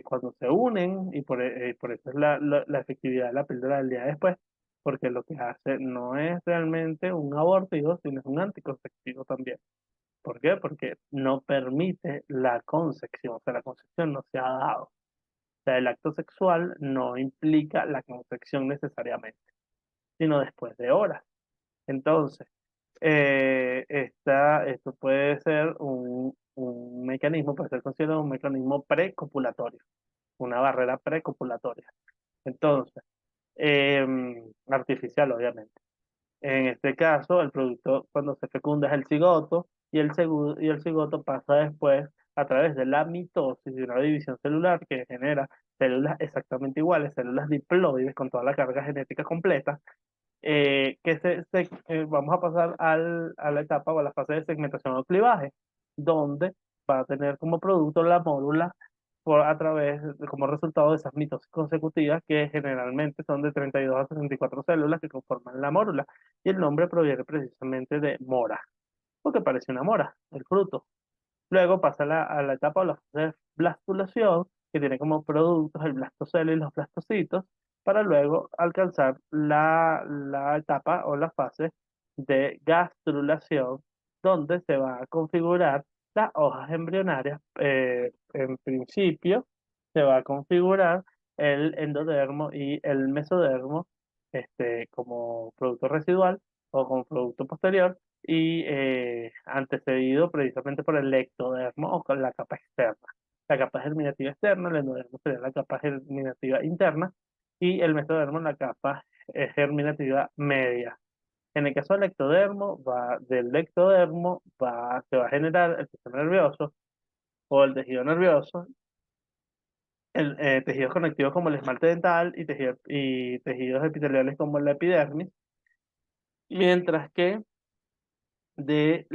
Cuando se unen, y por eso es la efectividad de la píldora del día después, porque lo que hace no es realmente un abortivo, sino es un anticonceptivo también. ¿Por qué? Porque no permite la concepción, o sea, la concepción no se ha dado. O sea, el acto sexual no implica la concepción necesariamente, sino después de horas. Entonces, esto puede ser un mecanismo, puede ser considerado un mecanismo precopulatorio, una barrera precopulatoria. Entonces, artificial, obviamente. En este caso, el producto cuando se fecunda es el cigoto y el cigoto pasa después a través de la mitosis de una división celular que genera células exactamente iguales, células diploides con toda la carga genética completa, vamos a pasar a la etapa o a la fase de segmentación o clivaje, donde va a tener como producto la mórula como resultado de esas mitosis consecutivas, que generalmente son de 32 a 64 células que conforman la mórula, y el nombre proviene precisamente de mora, porque parece una mora, el fruto. Luego pasa a la etapa o la fase de blastulación, que tiene como productos el blastocelo y los blastocitos, para luego alcanzar la etapa o la fase de gastrulación, donde se va a configurar las hojas embrionarias. En principio, se va a configurar el endodermo y el mesodermo, como producto residual o como producto posterior, y antecedido precisamente por el ectodermo o con la capa externa. La capa germinativa externa, el endodermo sería la capa germinativa interna, y el mesodermo la capa germinativa media. En el caso del ectodermo, se va a generar el sistema nervioso o el tejido nervioso, tejidos conectivos como el esmalte dental y tejidos epiteliales como la epidermis, mientras que del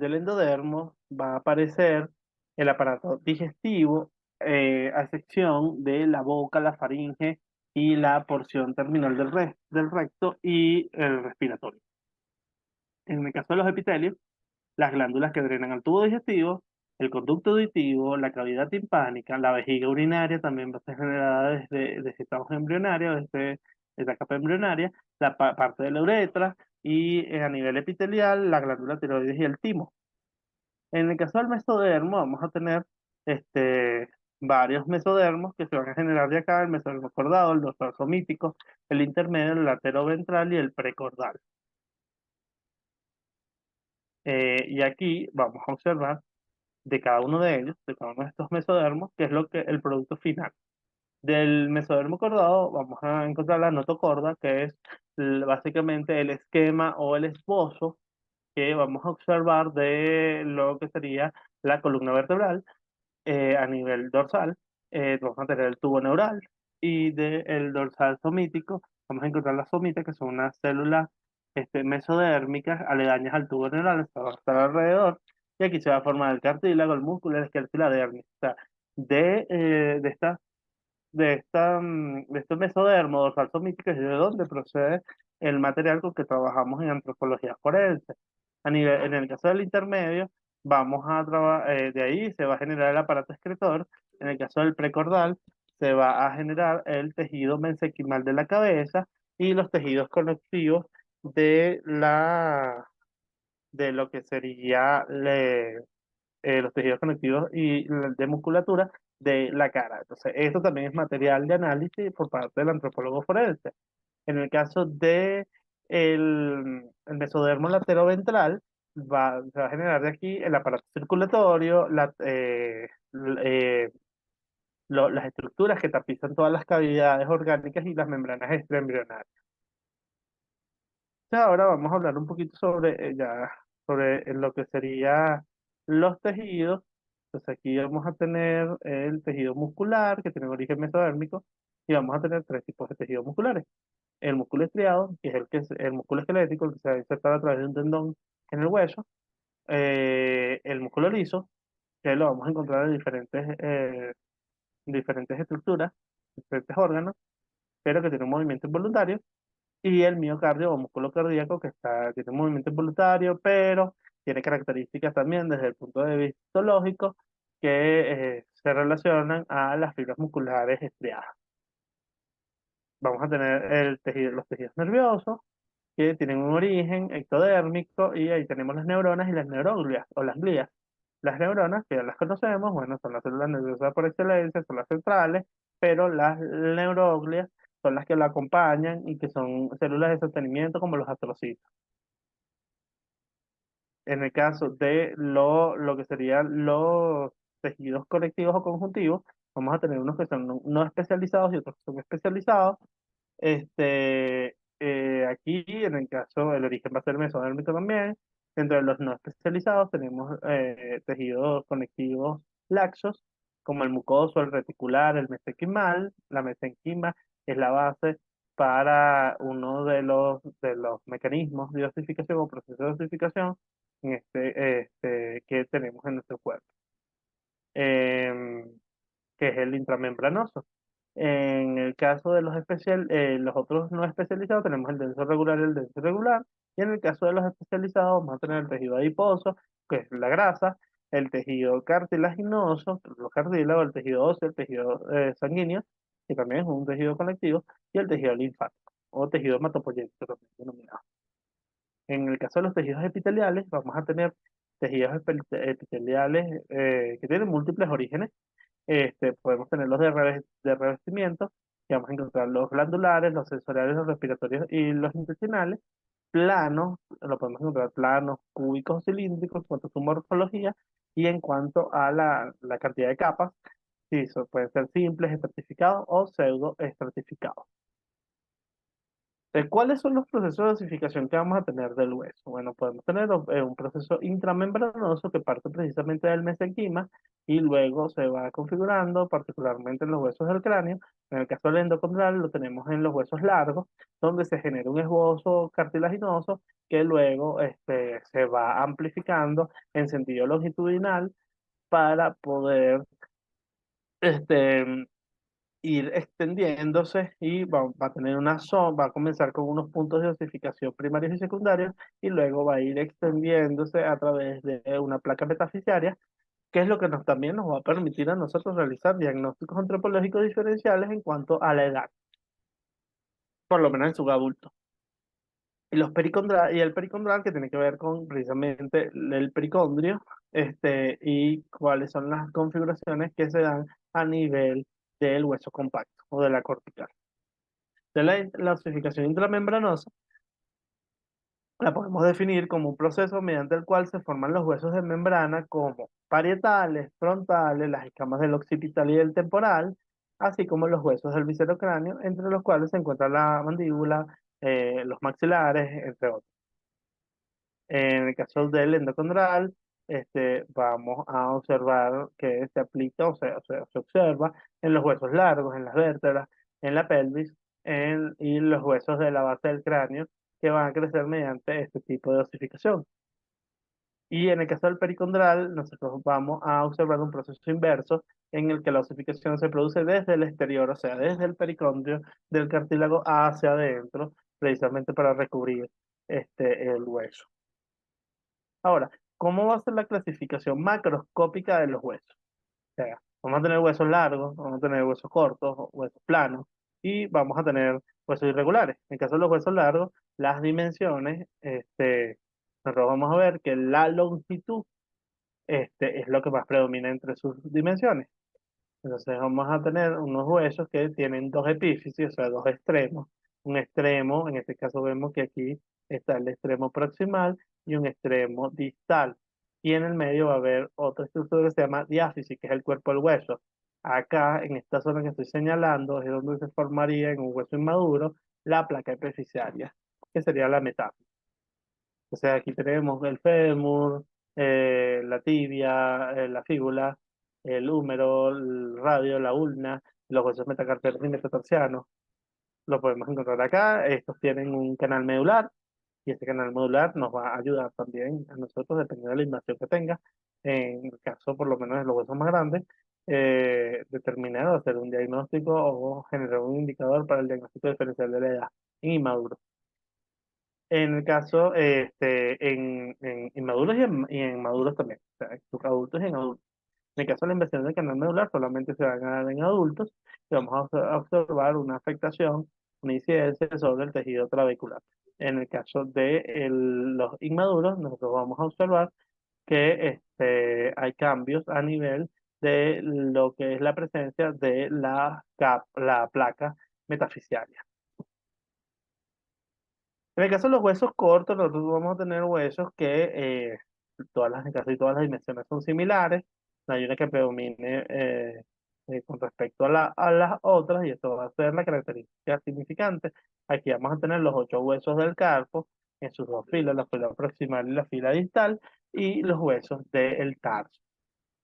endodermo va a aparecer el aparato digestivo, a excepción de la boca, la faringe y la porción terminal del recto y el respiratorio. En el caso de los epitelios, las glándulas que drenan al tubo digestivo, el conducto auditivo, la cavidad timpánica, la vejiga urinaria también va a ser generada desde estados embrionarios, desde esta capa embrionaria, parte de la uretra y a nivel epitelial, la glándula tiroides y el timo. En el caso del mesodermo vamos a tener este, varios mesodermos que se van a generar de acá, el mesodermo cordado, el dorsal somítico, el intermedio, el lateroventral y el precordal. Y aquí vamos a observar de cada uno de ellos, de cada uno de estos mesodermos, qué es lo que el producto final. Del mesodermo cordado vamos a encontrar la notocorda, que es básicamente el esquema o el esbozo que vamos a observar de lo que sería la columna vertebral a nivel dorsal. Vamos a tener el tubo neural y del dorsal somítico vamos a encontrar las somitas, que son unas células mesodérmicas aledañas al tubo neural, esto va a estar alrededor, y aquí se va a formar el cartílago, el músculo, el esqueleto y la dermis. O sea, de estas de este mesodermo dorsal somítico es de donde procede el material con que trabajamos en antropología forense. En el caso del intermedio, vamos a trabajar, de ahí se va a generar el aparato excretor. En el caso del precordal, se va a generar el tejido mesenquimal de la cabeza y los tejidos conectivos de de lo que sería los tejidos conectivos y de musculatura de la cara. Entonces, esto también es material de análisis por parte del antropólogo forense. En el caso de el mesodermo lateroventral, se va a generar de aquí el aparato circulatorio, las estructuras que tapizan todas las cavidades orgánicas y las membranas extraembrionales. Ahora vamos a hablar un poquito sobre lo que sería los tejidos. Entonces aquí vamos a tener el tejido muscular, que tiene origen mesodérmico, y vamos a tener tres tipos de tejidos musculares. El músculo estriado, que es el músculo esquelético, el que se va a insertar a través de un tendón en el hueso. El músculo liso, que lo vamos a encontrar en diferentes estructuras, diferentes órganos, pero que tiene un movimiento involuntario. Y el miocardio o músculo cardíaco tiene un movimiento involuntario, pero tiene características también desde el punto de vista histológico que se relacionan a las fibras musculares estriadas. Vamos a tener los tejidos nerviosos que tienen un origen ectodérmico y ahí tenemos las neuronas y las neuroglias o las glías. Las neuronas, que ya las conocemos, bueno, son las células nerviosas por excelencia, son las centrales, pero las neuroglias son las que la acompañan y que son células de sostenimiento como los astrocitos. En el caso de lo que serían los tejidos conectivos o conjuntivos, vamos a tener unos que son no especializados y otros que son especializados. Aquí, en el caso, el origen va a ser mesodérmico también. Dentro de los no especializados tenemos tejidos conectivos laxos, como el mucoso, el reticular, el mesenquimal. La mesenquima es la base para uno de los mecanismos de osificación o proceso de osificación que tenemos en nuestro cuerpo. Em, que es el intramembranoso. En el caso de los otros no especializados, tenemos el denso regular y el denso irregular. Y en el caso de los especializados, vamos a tener el tejido adiposo, que es la grasa, el tejido cartilaginoso, los cartílagos, el tejido óseo, el tejido sanguíneo, que también es un tejido conectivo, y el tejido linfático, o tejido hematopoyético también denominado. En el caso de los tejidos epiteliales, vamos a tener tejidos epiteliales que tienen múltiples orígenes. Podemos tener los de revestimiento, que vamos a encontrar los glandulares, los sensoriales, los respiratorios y los intestinales. Planos, lo podemos encontrar planos, cúbicos o cilíndricos, en cuanto a su morfología, y en cuanto a la cantidad de capas, sí, pueden ser simples, estratificados o pseudo estratificados. ¿Cuáles son los procesos de osificación que vamos a tener del hueso? Bueno, podemos tener un proceso intramembranoso que parte precisamente del mesenquima y luego se va configurando, particularmente en los huesos del cráneo. En el caso del endocondral lo tenemos en los huesos largos, donde se genera un esbozo cartilaginoso que luego se va amplificando en sentido longitudinal para poder este, ir extendiéndose y va a tener una zona, va a comenzar con unos puntos de osificación primarios y secundarios y luego va a ir extendiéndose a través de una placa metafisiaria, que es lo que también nos va a permitir a nosotros realizar diagnósticos antropológicos diferenciales en cuanto a la edad, por lo menos en su adulto. Y el pericondral que tiene que ver con precisamente el pericondrio, y cuáles son las configuraciones que se dan a nivel del hueso compacto o de la cortical. De la osificación intramembranosa la podemos definir como un proceso mediante el cual se forman los huesos de membrana como parietales, frontales, las escamas del occipital y del temporal, así como los huesos del viscerocráneo, entre los cuales se encuentra la mandíbula, los maxilares, entre otros. En el caso del endocondral, vamos a observar que se aplica se observa en los huesos largos, en las vértebras, en la pelvis y los huesos de la base del cráneo que van a crecer mediante este tipo de osificación. Y en el caso del pericondral, nosotros vamos a observar un proceso inverso en el que la osificación se produce desde el exterior, o sea, desde el pericondrio del cartílago hacia adentro, precisamente para recubrir el hueso. Ahora, ¿cómo va a ser la clasificación macroscópica de los huesos? O sea, vamos a tener huesos largos, vamos a tener huesos cortos, huesos planos, y vamos a tener huesos irregulares. En el caso de los huesos largos, las dimensiones, nosotros vamos a ver que la longitud, es lo que más predomina entre sus dimensiones. Entonces vamos a tener unos huesos que tienen dos epífisis, o sea, dos extremos. Un extremo, en este caso vemos que aquí está el extremo proximal y un extremo distal. Y en el medio va a haber otra estructura que se llama diáfisis, que es el cuerpo del hueso. Acá, en esta zona que estoy señalando, es donde se formaría en un hueso inmaduro la placa epifisiaria, que sería la metáfisa. O sea, aquí tenemos el fémur, la tibia, la fíbula, el húmero, el radio, la ulna, los huesos metacarpales y metatarsianos. Los podemos encontrar acá. Estos tienen un canal medular y este canal medular nos va a ayudar también a nosotros, dependiendo de la invasión que tenga, en el caso por lo menos de los huesos más grandes, determinar o hacer un diagnóstico o generar un indicador para el diagnóstico diferencial de la edad en inmaduros. En el caso, en inmaduros y en maduros también, o sea, en adultos y en adultos. En el caso de la invasión del canal medular, solamente se van a dar en adultos y vamos a observar una afectación, una incidencia sobre el tejido trabecular. En el caso de los inmaduros, nosotros vamos a observar que hay cambios a nivel de lo que es la presencia de la placa metafisiaria. En el caso de los huesos cortos, nosotros vamos a tener huesos que en casi todas las dimensiones son similares. No hay una que predomine con respecto a las otras, y esto va a ser la característica significante. Aquí vamos a tener los 8 huesos del carpo en sus dos filas, la fila proximal y la fila distal, y los huesos del tarso.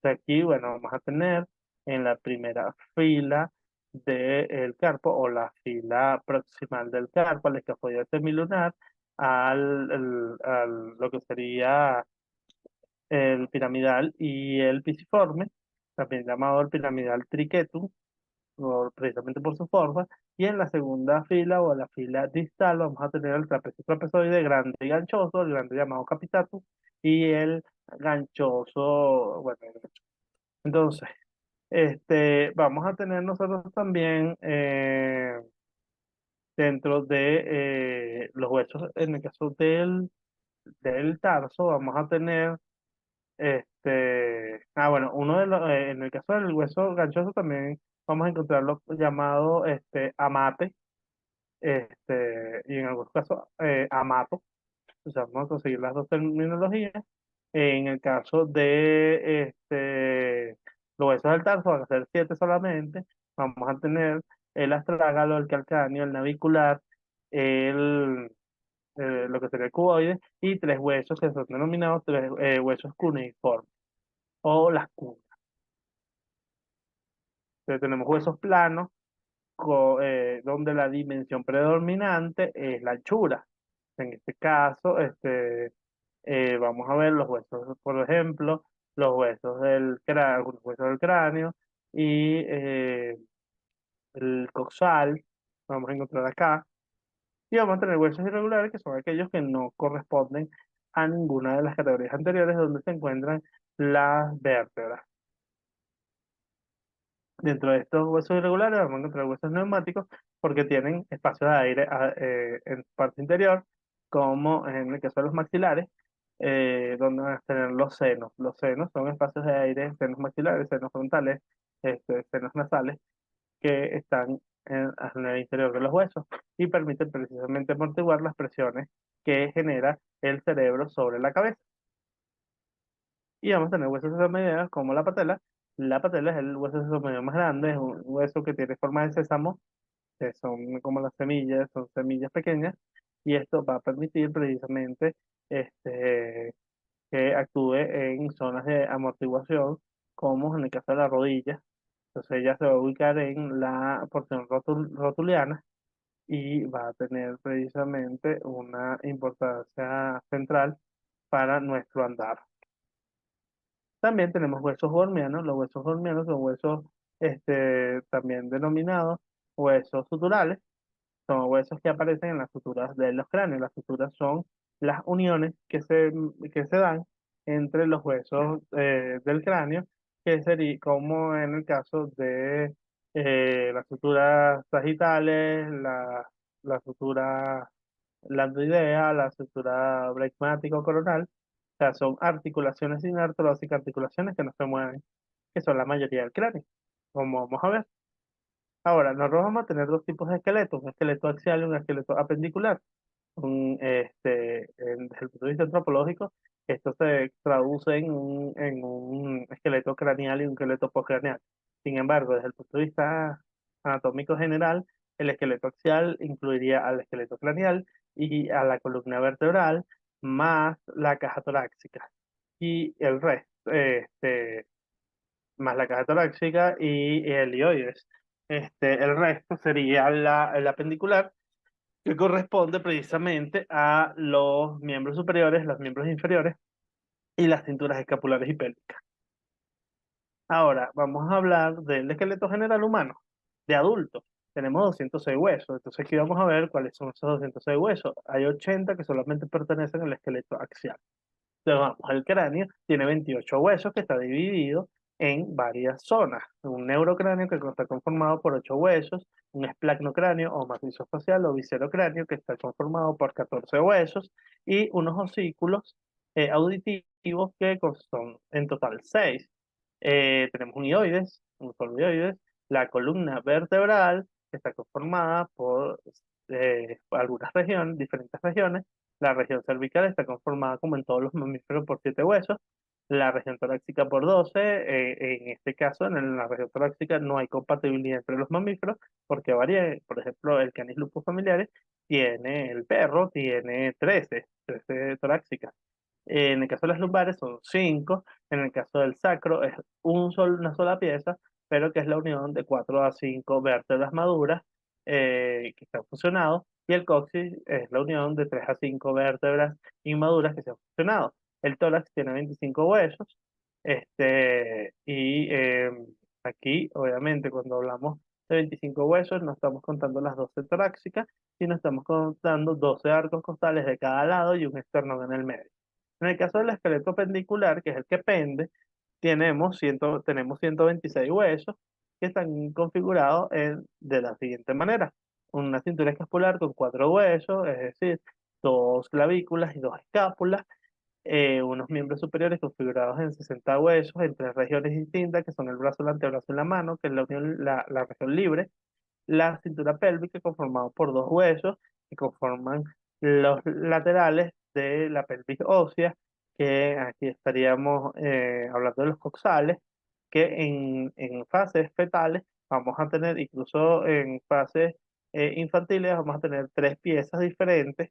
Aquí, bueno, vamos a tener en la primera fila del carpo o la fila proximal del carpo, al escafoideo semilunar, lo que sería el piramidal y el pisiforme, también llamado el piramidal triquetum, precisamente por su forma. Y en la segunda fila o la fila distal vamos a tener el trapecio trapezoide grande y ganchoso, el grande llamado capitatum, y el ganchoso, bueno, entonces, vamos a tener nosotros también dentro de los huesos, en el caso del tarso, vamos a tener, bueno, en el caso del hueso ganchoso también vamos a encontrar lo llamado amate, y en algunos casos amato. O sea, vamos a conseguir las dos terminologías. En el caso de los huesos del tarso, van a ser 7 solamente. Vamos a tener el astrágalo, el calcáneo, el navicular, el, lo que sería el cuboide, y 3 huesos que son denominados huesos cuneiformes o las cunas. Entonces, tenemos huesos planos, donde la dimensión predominante es la anchura. En este caso, vamos a ver los huesos, por ejemplo, los huesos del cráneo, algunos huesos del cráneo y el coxal, vamos a encontrar acá. Y vamos a tener huesos irregulares, que son aquellos que no corresponden a ninguna de las categorías anteriores donde se encuentran las vértebras. Dentro de estos huesos irregulares vamos a encontrar huesos neumáticos porque tienen espacios de aire en parte interior, como en el caso de los maxilares, donde van a tener los senos. Los senos son espacios de aire, senos maxilares, senos frontales, senos nasales, que están en el interior de los huesos y permiten precisamente amortiguar las presiones que genera el cerebro sobre la cabeza. Y vamos a tener huesos sesomedianos como la patela. La patela es el hueso sesomediano más grande, es un hueso que tiene forma de sésamo, que son como las semillas, son semillas pequeñas, y esto va a permitir precisamente que actúe en zonas de amortiguación, como en el caso de la rodilla. Entonces ella se va a ubicar en la porción rotuliana y va a tener precisamente una importancia central para nuestro andar. También tenemos huesos hormianos. Los huesos hormianos son huesos también denominados huesos suturales. Son huesos que aparecen en las suturas de los cráneos. Las suturas son las uniones que se dan entre los huesos del cráneo, que sería como en el caso de las suturas sagitales, la sutura lambdoidea, la sutura bregmático-coronal. O sea, son articulaciones inartrósicas, articulaciones que no se mueven, que son la mayoría del cráneo, como vamos a ver. Ahora, nosotros vamos a tener dos tipos de esqueletos, un esqueleto axial y un esqueleto apendicular. Desde el punto de vista antropológico, esto se traduce en un esqueleto craneal y un esqueleto postcraneal. Sin embargo, desde el punto de vista anatómico general, el esqueleto axial incluiría al esqueleto craneal y a la columna vertebral, más la caja torácica. Y el resto, más la caja torácica y el hioides. El resto sería el apendicular, que corresponde precisamente a los miembros superiores, los miembros inferiores y las cinturas escapulares y pélvicas. Ahora, vamos a hablar del esqueleto general humano, de adulto. Tenemos 206 huesos, entonces aquí vamos a ver cuáles son esos 206 huesos. Hay 80 que solamente pertenecen al esqueleto axial. Entonces vamos al cráneo, tiene 28 huesos que está dividido en varias zonas. Un neurocráneo que está conformado por 8 huesos, un esplacnocráneo o macizo facial o viscerocráneo que está conformado por 14 huesos y unos osículos auditivos que son en total 6. Tenemos un hioides, un columnoides, la columna vertebral que está conformada por algunas regiones, diferentes regiones. La región cervical está conformada, como en todos los mamíferos, por 7 huesos. La región torácica por 12. En este caso, la región torácica no hay compatibilidad entre los mamíferos porque varía. Por ejemplo, el Canis lupus familiaris tiene, el perro tiene 13 torácicas. En el caso de las lumbares son 5. En el caso del sacro es una sola pieza, pero que es la unión de 4 a 5 vértebras maduras que están fusionados, y el coxis es la unión de 3 a 5 vértebras inmaduras que se han fusionado. El tórax tiene 25 huesos, y aquí, obviamente, cuando hablamos de 25 huesos, no estamos contando las 12 torácicas, sino estamos contando 12 arcos costales de cada lado y un esternón en el medio. En el caso del esqueleto pendicular, que es el que pende, tenemos 126 huesos que están configurados de la siguiente manera. Una cintura escapular con 4 huesos, es decir, 2 clavículas y 2 escápulas, unos miembros superiores configurados en 60 huesos en 3 regiones distintas, que son el brazo, el antebrazo y la mano, que es la región libre. La cintura pélvica conformada por 2 huesos que conforman los laterales de la pelvis ósea, que aquí estaríamos hablando de los coxales, que en fases fetales vamos a tener, incluso en fases infantiles, vamos a tener 3 piezas diferentes,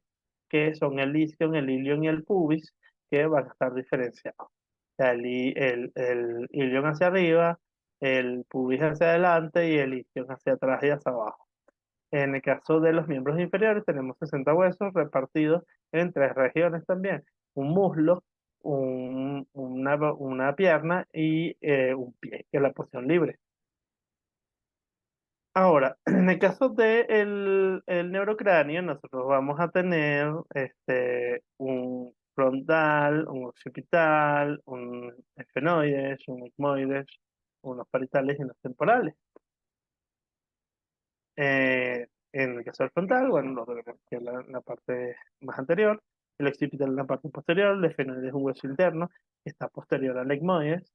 que son el isquion, el ilion y el pubis, que van a estar diferenciados. O sea, el ilion hacia arriba, el pubis hacia adelante y el isquion hacia atrás y hacia abajo. En el caso de los miembros inferiores tenemos 60 huesos repartidos en 3 regiones también: un muslo, una pierna y un pie, que es la porción libre. Ahora, en el caso del el neurocráneo, nosotros vamos a tener un frontal, un occipital, un esfenoides, un etmoides, unos parietales y unos temporales. En el caso del frontal, bueno, lo tenemos que es la parte más anterior, el occipital en la parte posterior, el esfenoides es un hueso interno que está posterior al etmoides.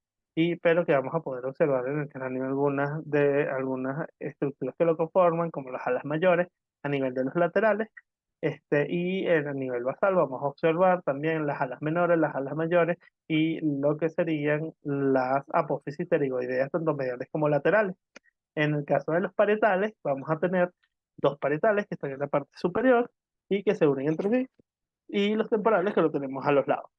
pero que vamos a poder observar en el cráneo algunas estructuras que lo conforman, como las alas mayores, a nivel de los laterales, a nivel basal vamos a observar también las alas menores, las alas mayores y lo que serían las apófisis pterigoideas, tanto mediales como laterales. En el caso de los parietales, vamos a tener dos parietales que están en la parte superior y que se unen entre sí, y los temporales que lo tenemos a los lados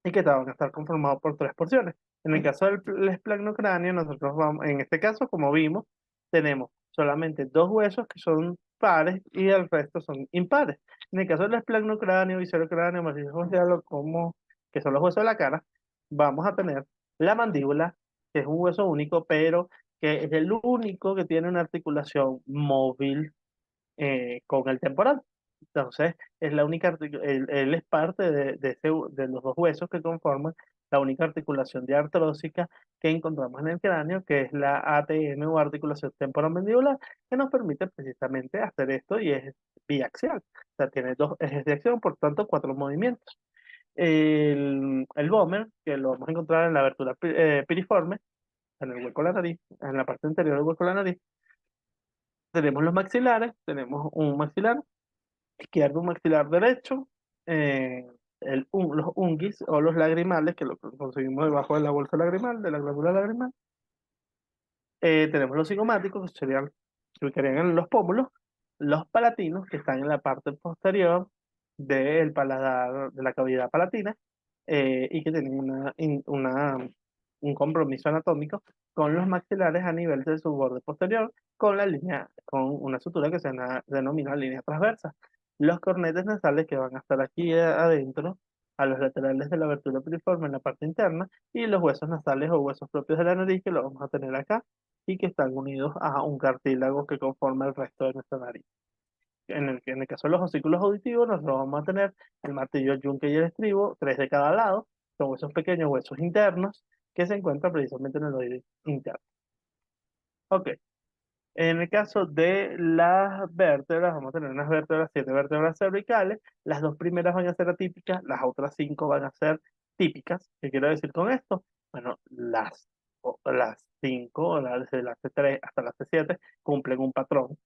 y que van a estar conformados por tres porciones. En el caso del esplagmocráneo, nosotros vamos, en este caso, como vimos, tenemos solamente dos huesos que son pares y el resto son impares. En el caso del esplagmocráneo, viscerocráneo, macizo facial, como que son los huesos de la cara, vamos a tener la mandíbula, que es un hueso único, pero que es el único que tiene una articulación móvil con el temporal. Entonces, es la única, él es parte de los dos huesos que conforman la única articulación diartrósica que encontramos en el cráneo, que es la ATM o articulación temporomandibular, que nos permite precisamente hacer esto y es biaxial. O sea, tiene dos ejes de acción, por tanto, cuatro movimientos. El vomer, que lo vamos a encontrar en la abertura piriforme, en el hueco de la nariz, en la parte interior del hueco de la nariz. Tenemos los maxilares, tenemos un maxilar izquierdo, un maxilar derecho, eh, los unguis o los lagrimales, que lo conseguimos debajo de la bolsa lagrimal, de la glándula lagrimal. Tenemos los cigomáticos, que se ubicarían en los pómulos, los palatinos, que están en la parte posterior del paladar, de la cavidad palatina, y que tienen un compromiso anatómico con los maxilares a nivel de su borde posterior, con una sutura que denomina línea transversa. Los cornetes nasales que van a estar aquí adentro, a los laterales de la abertura piriforme en la parte interna, y los huesos nasales o huesos propios de la nariz que lo vamos a tener acá y que están unidos a un cartílago que conforma el resto de nuestra nariz. En el caso de los osículos auditivos, nosotros vamos a tener el martillo, el yunque y el estribo, tres de cada lado, son esos pequeños huesos internos que se encuentran precisamente en el oído interno. Ok, en el caso de las vértebras, vamos a tener unas vértebras, siete vértebras cervicales, las dos primeras van a ser atípicas, las otras cinco van a ser típicas. ¿Qué quiero decir con esto? Bueno, las cinco, desde las C3 hasta las C7, cumplen un patrón.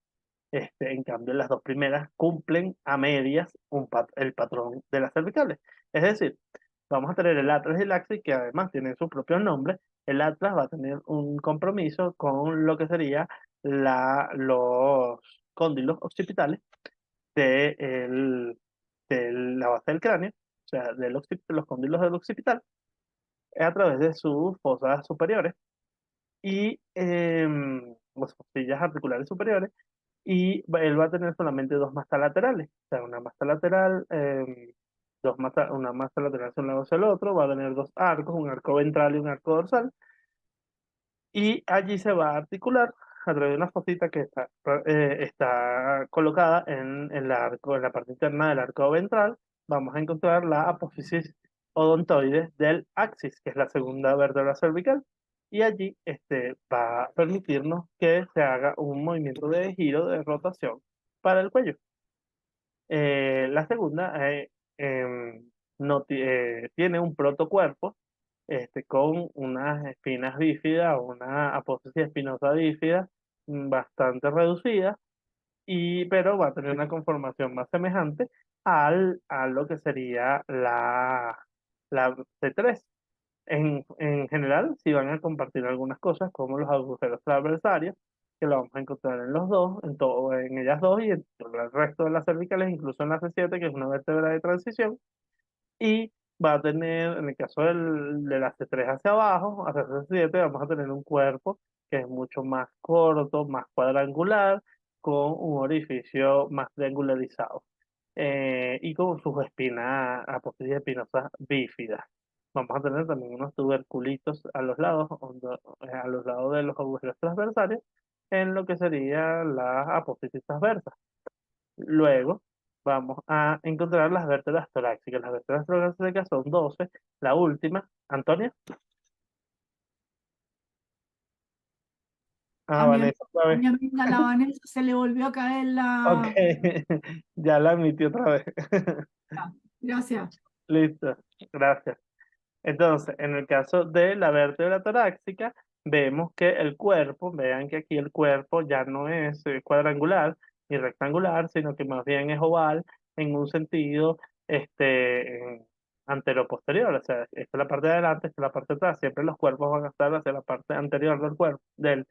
En cambio, las dos primeras cumplen a medias el patrón de las cervicales. Es decir, vamos a tener el atlas y el axis, que además tienen sus propios nombres. El atlas va a tener un compromiso con lo que sería los cóndilos occipitales de, de la base del cráneo, o sea, los cóndilos del occipital, a través de sus fosas superiores y las costillas articulares superiores, y él va a tener solamente dos masas laterales, o sea, una masa lateral, una masa lateral hacia un lado hacia el otro, va a tener dos arcos, un arco ventral y un arco dorsal, y allí se va a articular a través de una fosita que está colocada en la parte interna del arco ventral. Vamos a encontrar la apófisis odontoide del axis, que es la segunda vértebra cervical, y allí va a permitirnos que se haga un movimiento de giro, de rotación para el cuello. La segunda no tiene un protocuerpo con unas espinas bífidas, una apófisis espinosa bífida bastante reducida, pero va a tener una conformación más semejante a lo que sería la C3. En general, sí van a compartir algunas cosas, como los agujeros transversarios, que lo vamos a encontrar en los dos, en ellas dos y en todo el resto de las cervicales, incluso en la C7, que es una vértebra de transición, y va a tener, en el caso de la C3 hacia abajo, hacia C7, vamos a tener un cuerpo que es mucho más corto, más cuadrangular, con un orificio más triangularizado, y con sus espinas, apófisis espinosas bífidas. Vamos a tener también unos tuberculitos a los lados de los agujeros transversales, en lo que sería la apófisis transversa. Luego vamos a encontrar las vértebras torácicas. Las vértebras torácicas son 12. La última, Antonia. Ah, A mi, Vanessa, otra a vez. mi amiga la Vanessa se le volvió a caer Ok, la... ya la admití otra vez. Gracias. Listo, gracias. Entonces, en el caso de la vértebra torácica, vemos que el cuerpo, vean que aquí el cuerpo ya no es cuadrangular ni rectangular, sino que más bien es oval en un sentido anteroposterior. O sea, esta es la parte de adelante, esta es la parte de atrás. Siempre los cuerpos van a estar hacia la parte anterior del cuerpo, de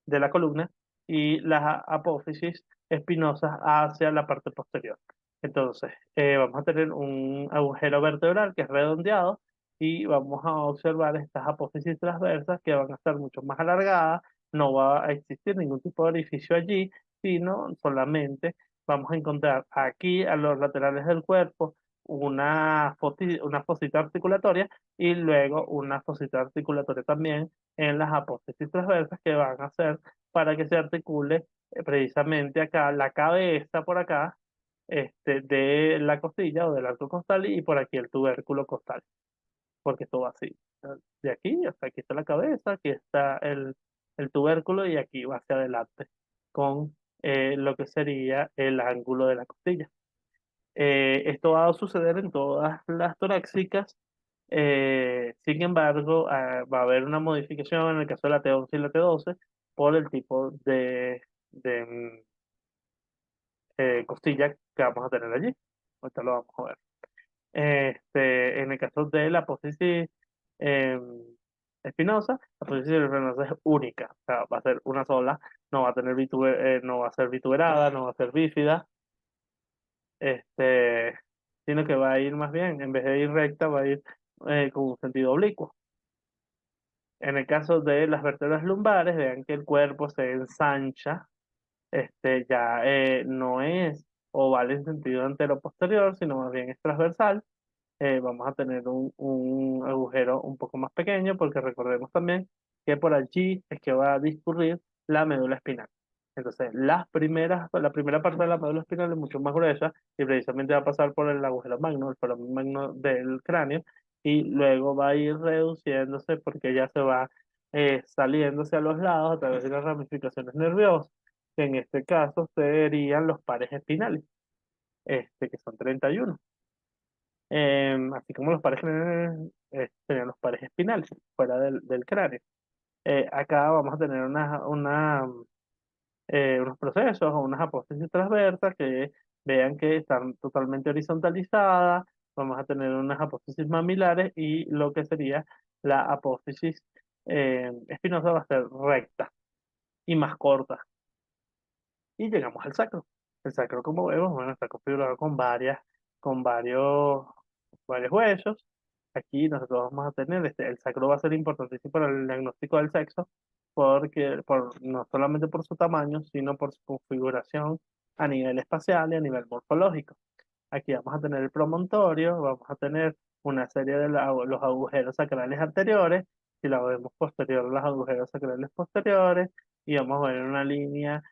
la columna, y las apófisis espinosas hacia la parte posterior. Entonces, vamos a tener un agujero vertebral que es redondeado y vamos a observar estas apófisis transversas que van a estar mucho más alargadas, no va a existir ningún tipo de orificio allí, sino solamente vamos a encontrar aquí a los laterales del cuerpo una fosita articulatoria y luego una fosita articulatoria también en las apófisis transversas que van a hacer para que se articule precisamente acá la cabeza por acá de la costilla o del arco costal y por aquí el tubérculo costal, porque esto va así. De aquí, hasta aquí está la cabeza, aquí está el tubérculo y aquí va hacia adelante con lo que sería el ángulo de la costilla. Esto va a suceder en todas las torácicas, sin embargo, va a haber una modificación en el caso de la T11 y la T12 por el tipo de costilla que vamos a tener allí. Ahorita lo vamos a ver. En el caso de la apófisis eh, espinosa, la apófisis espinosa es única, o sea, va a ser una sola, no va a tener no va a ser vituberada, no va a ser bífida, este, sino que va a ir más bien, en vez de ir recta, va a ir con un sentido oblicuo. En el caso de las vértebras lumbares, vean que el cuerpo se ensancha, ya no es oval en sentido antero-posterior, sino más bien es transversal. Vamos a tener un agujero un poco más pequeño, porque recordemos también que por allí es que va a discurrir la médula espinal. Entonces, la primera parte de la médula espinal es mucho más gruesa y precisamente va a pasar por el agujero magno, el foramen magno del cráneo, y luego va a ir reduciéndose porque ya se va saliendo hacia los lados a través de las ramificaciones nerviosas, que en este caso serían los pares espinales, que son 31. Así como los pares generales, serían los pares espinales, fuera del cráneo. Acá vamos a tener unos procesos o unas apófisis transversas que vean que están totalmente horizontalizadas. Vamos a tener unas apófisis mamilares y lo que sería la apófisis espinosa va a ser recta y más corta. Y llegamos al sacro. El sacro, como vemos, bueno, está configurado con varios huesos. Aquí nosotros vamos a tener, el sacro va a ser importantísimo para el diagnóstico del sexo, porque no solamente por su tamaño, sino por su configuración a nivel espacial y a nivel morfológico. Aquí vamos a tener el promontorio, vamos a tener una serie de los agujeros sacrales anteriores, si la vemos posterior, los agujeros sacrales posteriores, y vamos a ver una línea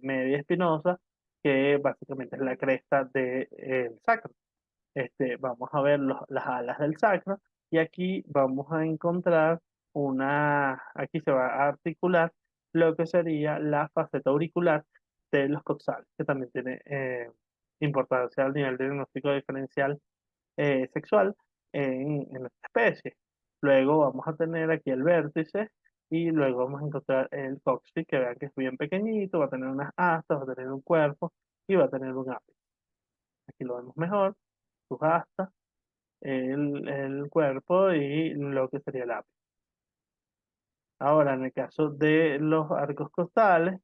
media espinosa, que básicamente es la cresta del sacro. Vamos a ver las alas del sacro, y aquí vamos a encontrar aquí se va a articular lo que sería la faceta auricular de los coxales, que también tiene importancia al nivel de diagnóstico diferencial sexual en esta especie. Luego vamos a tener aquí el vértice y luego vamos a encontrar el coxis, que vean que es bien pequeñito, va a tener unas astas, va a tener un cuerpo y va a tener un ápice. Aquí lo vemos mejor, sus astas, el cuerpo y lo que sería el ápice. Ahora, en el caso de los arcos costales,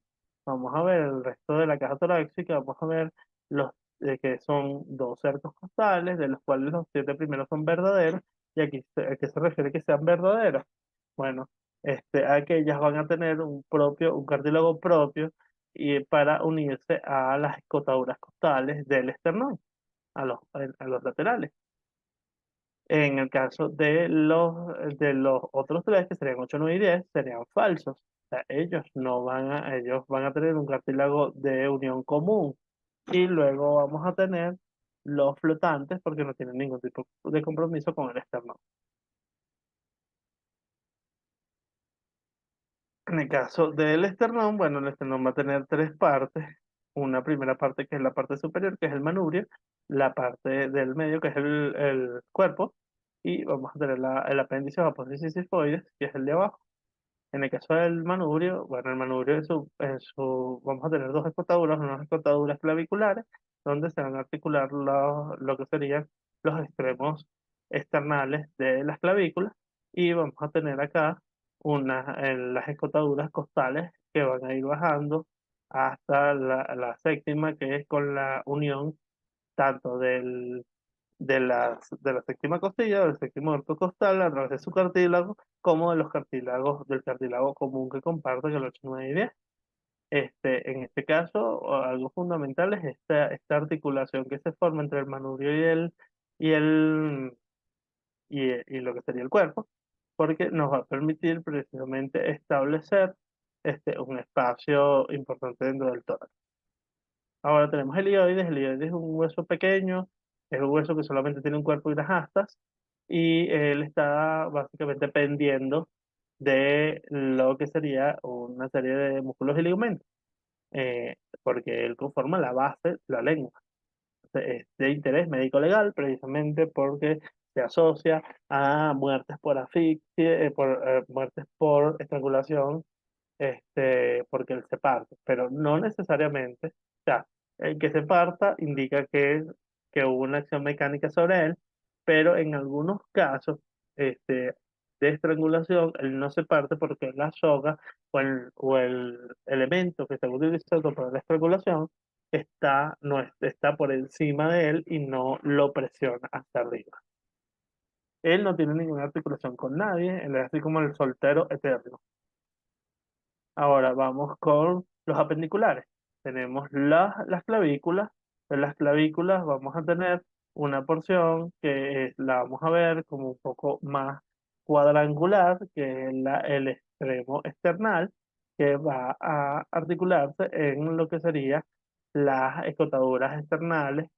vamos a ver el resto de la caja torácica, vamos a ver los que son 12 arcos costales, de los cuales los 7 primeros son verdaderos, y aquí a qué se refiere que sean verdaderos. Bueno, aquellas van a tener un cartílago propio y para unirse a las escotaduras costales del esternón, a los laterales. En el caso de los otros tres, que serían 8 9 y 10 serían falsos. O sea, ellos van a tener un cartílago de unión común. Y luego vamos a tener los flotantes porque no tienen ningún tipo de compromiso con el esternón. En el caso del esternón, bueno, el esternón va a tener tres partes. Una primera parte que es la parte superior, que es el manubrio. La parte del medio, que es el cuerpo. y vamos a tener el apéndice o apófisis sifoides, que es el de abajo. En el caso del manubrio, bueno, el manubrio vamos a tener dos escotaduras, unas escotaduras claviculares, donde se van a articular lo que serían los extremos externales de las clavículas, y vamos a tener acá las escotaduras costales que van a ir bajando hasta la séptima, que es con la unión tanto de la séptima costilla, del séptimo arco costal, a través de su cartílago, como de los cartílagos, del cartílago común que comparten el 8, 9 y 10. En este caso, algo fundamental es esta articulación que se forma entre el manubrio y, el, y lo que sería el cuerpo, porque nos va a permitir precisamente establecer un espacio importante dentro del tórax. Ahora tenemos el helioides es un hueso pequeño, es un hueso que solamente tiene un cuerpo y unas astas, y él está básicamente pendiendo de lo que sería una serie de músculos y ligamentos, porque él conforma la base de la lengua. Es de interés médico-legal precisamente porque se asocia a muertes por asfixia, muertes por estrangulación, porque él se parte, pero no necesariamente. O sea, el que se parta indica que hubo una acción mecánica sobre él, pero en algunos casos de estrangulación, él no se parte porque la soga o el elemento que se está utilizando para la estrangulación no está por encima de él y no lo presiona hasta arriba. Él no tiene ninguna articulación con nadie, él es así como el soltero eterno. Ahora vamos con los apendiculares. Tenemos las clavículas. En las clavículas vamos a tener una porción que la vamos a ver como un poco más cuadrangular, que es el extremo external, que va a articularse en lo que sería las escotaduras externales,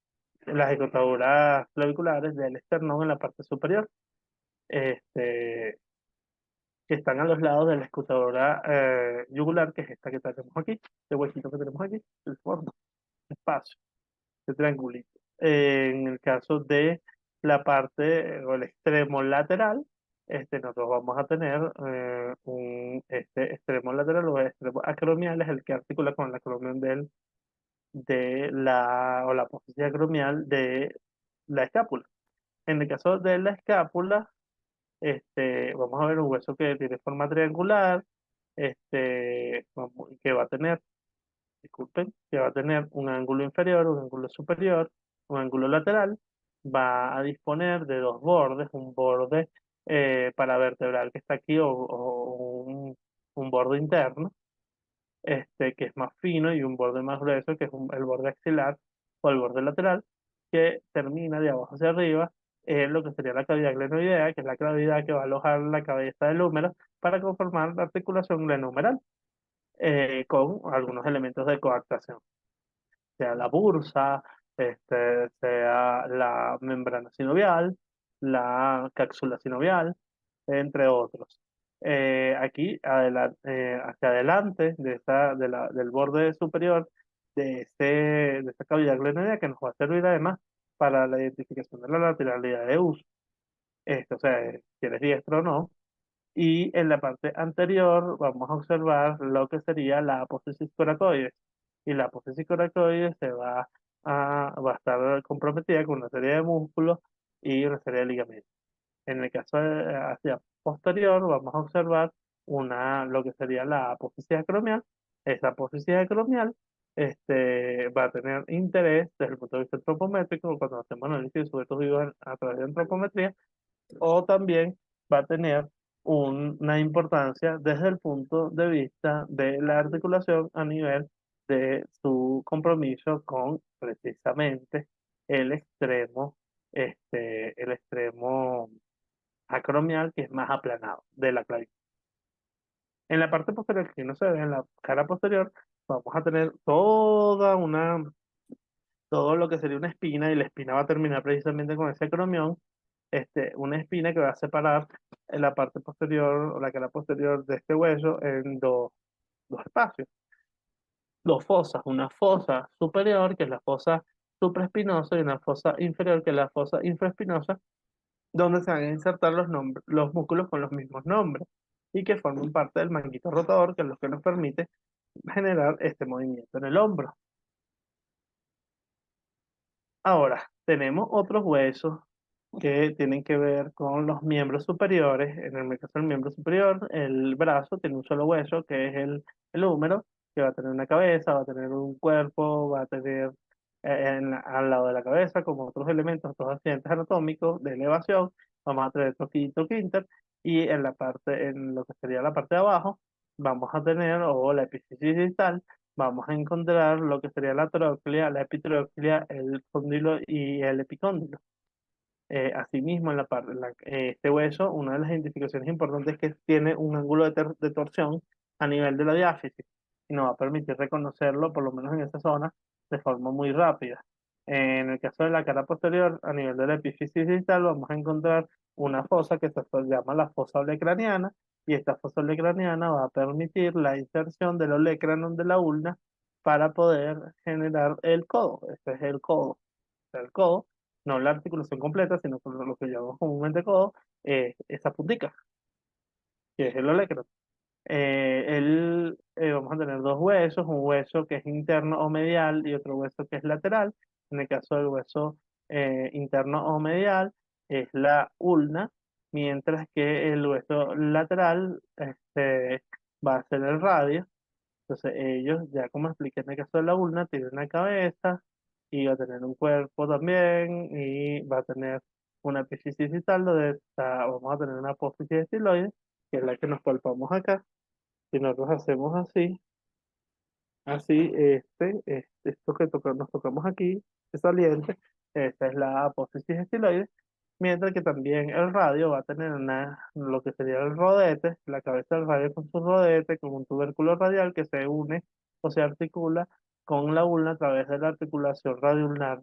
las escotaduras claviculares del esternón en la parte superior. Este, que están a los lados de la escutadora yugular, que es esta que tenemos aquí, este huequito que tenemos aquí, el fondo, el espacio, este triangulito. En el caso de la parte o el extremo lateral, nosotros vamos a tener este extremo lateral o extremo acromial, es el que articula con el acromion o la apófisis acromial de la escápula. En el caso de la escápula, vamos a ver un hueso que tiene forma triangular, que va a tener, disculpen, que va a tener un ángulo inferior, un ángulo superior, un ángulo lateral, va a disponer de dos bordes, un borde paravertebral que está aquí o un borde interno, que es más fino, y un borde más grueso, que es el borde axilar o el borde lateral, que termina de abajo hacia arriba en lo que sería la cavidad glenoidea, que es la cavidad que va a alojar la cabeza del húmero para conformar la articulación glenohumeral, con algunos elementos de coactación, sea la bursa, sea la membrana sinovial, la cápsula sinovial, entre otros. Hacia adelante del borde superior de esta cavidad glenoidea, que nos va a servir además para la identificación de la lateralidad de uso. O sea, si eres diestro o no. Y en la parte anterior vamos a observar lo que sería la apófisis coracoides. Y la apófisis coracoides va a estar comprometida con una serie de músculos y una serie de ligamentos. En el caso hacia posterior, vamos a observar lo que sería la apófisis acromial. Esa apófisis acromial va a tener interés desde el punto de vista antropométrico cuando hacemos análisis de sujetos vivos a través de antropometría, o también va a tener una importancia desde el punto de vista de la articulación a nivel de su compromiso con precisamente el extremo, el extremo acromial, que es más aplanado de la clavícula. En la parte posterior, que no se ve, en la cara posterior, vamos a tener todo lo que sería una espina, y la espina va a terminar precisamente con ese acromión, una espina que va a separar en la parte posterior o la cara posterior de este hueso en dos espacios, dos fosas, una fosa superior, que es la fosa supraespinosa, y una fosa inferior, que es la fosa infraespinosa, donde se van a insertar los músculos con los mismos nombres y que forman parte del manguito rotador, que es lo que nos permite generar este movimiento en el hombro. Ahora, tenemos otros huesos que tienen que ver con los miembros superiores. En el caso del miembro superior, el brazo tiene un solo hueso, que es el húmero, que va a tener una cabeza, va a tener un cuerpo, va a tener al lado de la cabeza, como otros elementos, otros accidentes anatómicos de elevación, vamos a tener troquillo y troquinter, y en la parte, en lo que sería la parte de abajo, vamos a tener, o la epífisis distal, vamos a encontrar lo que sería la tróclea, la epitróclea, el cóndilo y el epicóndilo. Asimismo, en la parte, este hueso, una de las identificaciones importantes es que tiene un ángulo de torsión a nivel de la diáfisis y nos va a permitir reconocerlo, por lo menos en esa zona, de forma muy rápida. En el caso de la cara posterior, a nivel de la epífisis distal, vamos a encontrar una fosa que se llama la fosa olecraniana y esta fosa olecraniana va a permitir la inserción del olecranon de la ulna para poder generar el codo. Este es el codo el codo, no la articulación completa, sino con lo que llamamos comúnmente codo, esa puntica, que es el olecranon. Vamos a tener dos huesos, un hueso que es interno o medial y otro hueso que es lateral. En el caso del hueso interno o medial es la ulna, mientras que el hueso lateral va a ser el radio. Entonces ellos, ya como expliqué en el caso de la ulna, tienen una cabeza y va a tener un cuerpo también y va a tener una epífisis distal vamos a tener una apófisis estiloide, que es la que nos palpamos acá. Si nosotros hacemos así, así, esto que nos tocamos aquí, es saliente, esta es la apófisis estiloide, mientras que también el radio va a tener lo que sería el rodete, la cabeza del radio con su rodete, con un tubérculo radial que se une o se articula con la ulna a través de la articulación radioulnar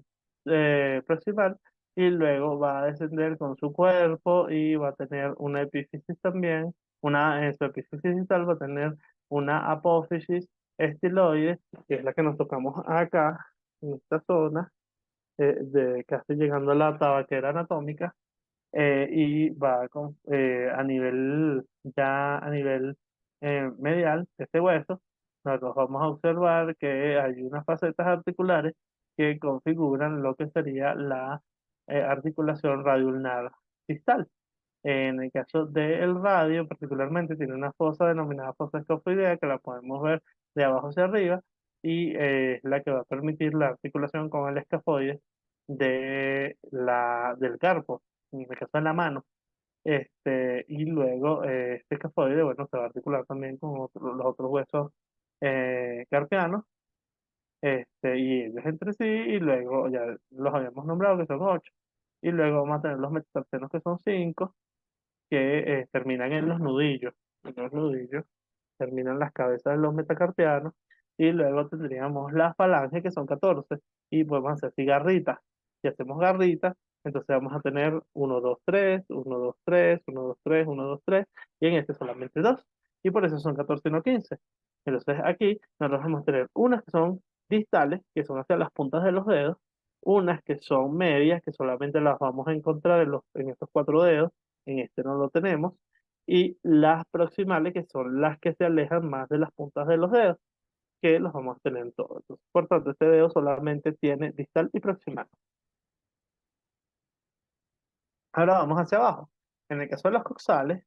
proximal, y luego va a descender con su cuerpo y va a tener una epífisis también, en su epífisis distal va a tener una apófisis estiloide, que es la que nos tocamos acá, en esta zona, de casi llegando a la tabaquera anatómica, y a nivel medial de este hueso, nosotros vamos a observar que hay unas facetas articulares que configuran lo que sería la articulación radioulnar distal. En el caso del radio, particularmente, tiene una fosa denominada fosa escofoidea que la podemos ver de abajo hacia arriba y es la que va a permitir la articulación con el escafoide del carpo, en el caso de la mano. Y luego este escafoide, bueno, se va a articular también con los otros huesos carpianos, y ellos entre sí, y luego ya los habíamos nombrado que son 8. Y luego vamos a tener los metatarsenos que son 5 que terminan en los nudillos. En los nudillos terminan las cabezas de los metacarpianos y luego tendríamos las falanges que son 14 y podemos hacer así garritas. Si hacemos garritas, entonces vamos a tener uno 2 3 1 2 3 1 2 3 1 2 3 y en este solamente 2 y por eso son 14 y no 15. Entonces aquí nosotros vamos a tener unas que son distales, que son hacia las puntas de los dedos, unas que son medias, que solamente las vamos a encontrar en estos 4 dedos, en este no lo tenemos, y las proximales, que son las que se alejan más de las puntas de los dedos, que los vamos a tener en todos. Entonces, por tanto, este dedo solamente tiene distal y proximal. Ahora vamos hacia abajo. En el caso de los coxales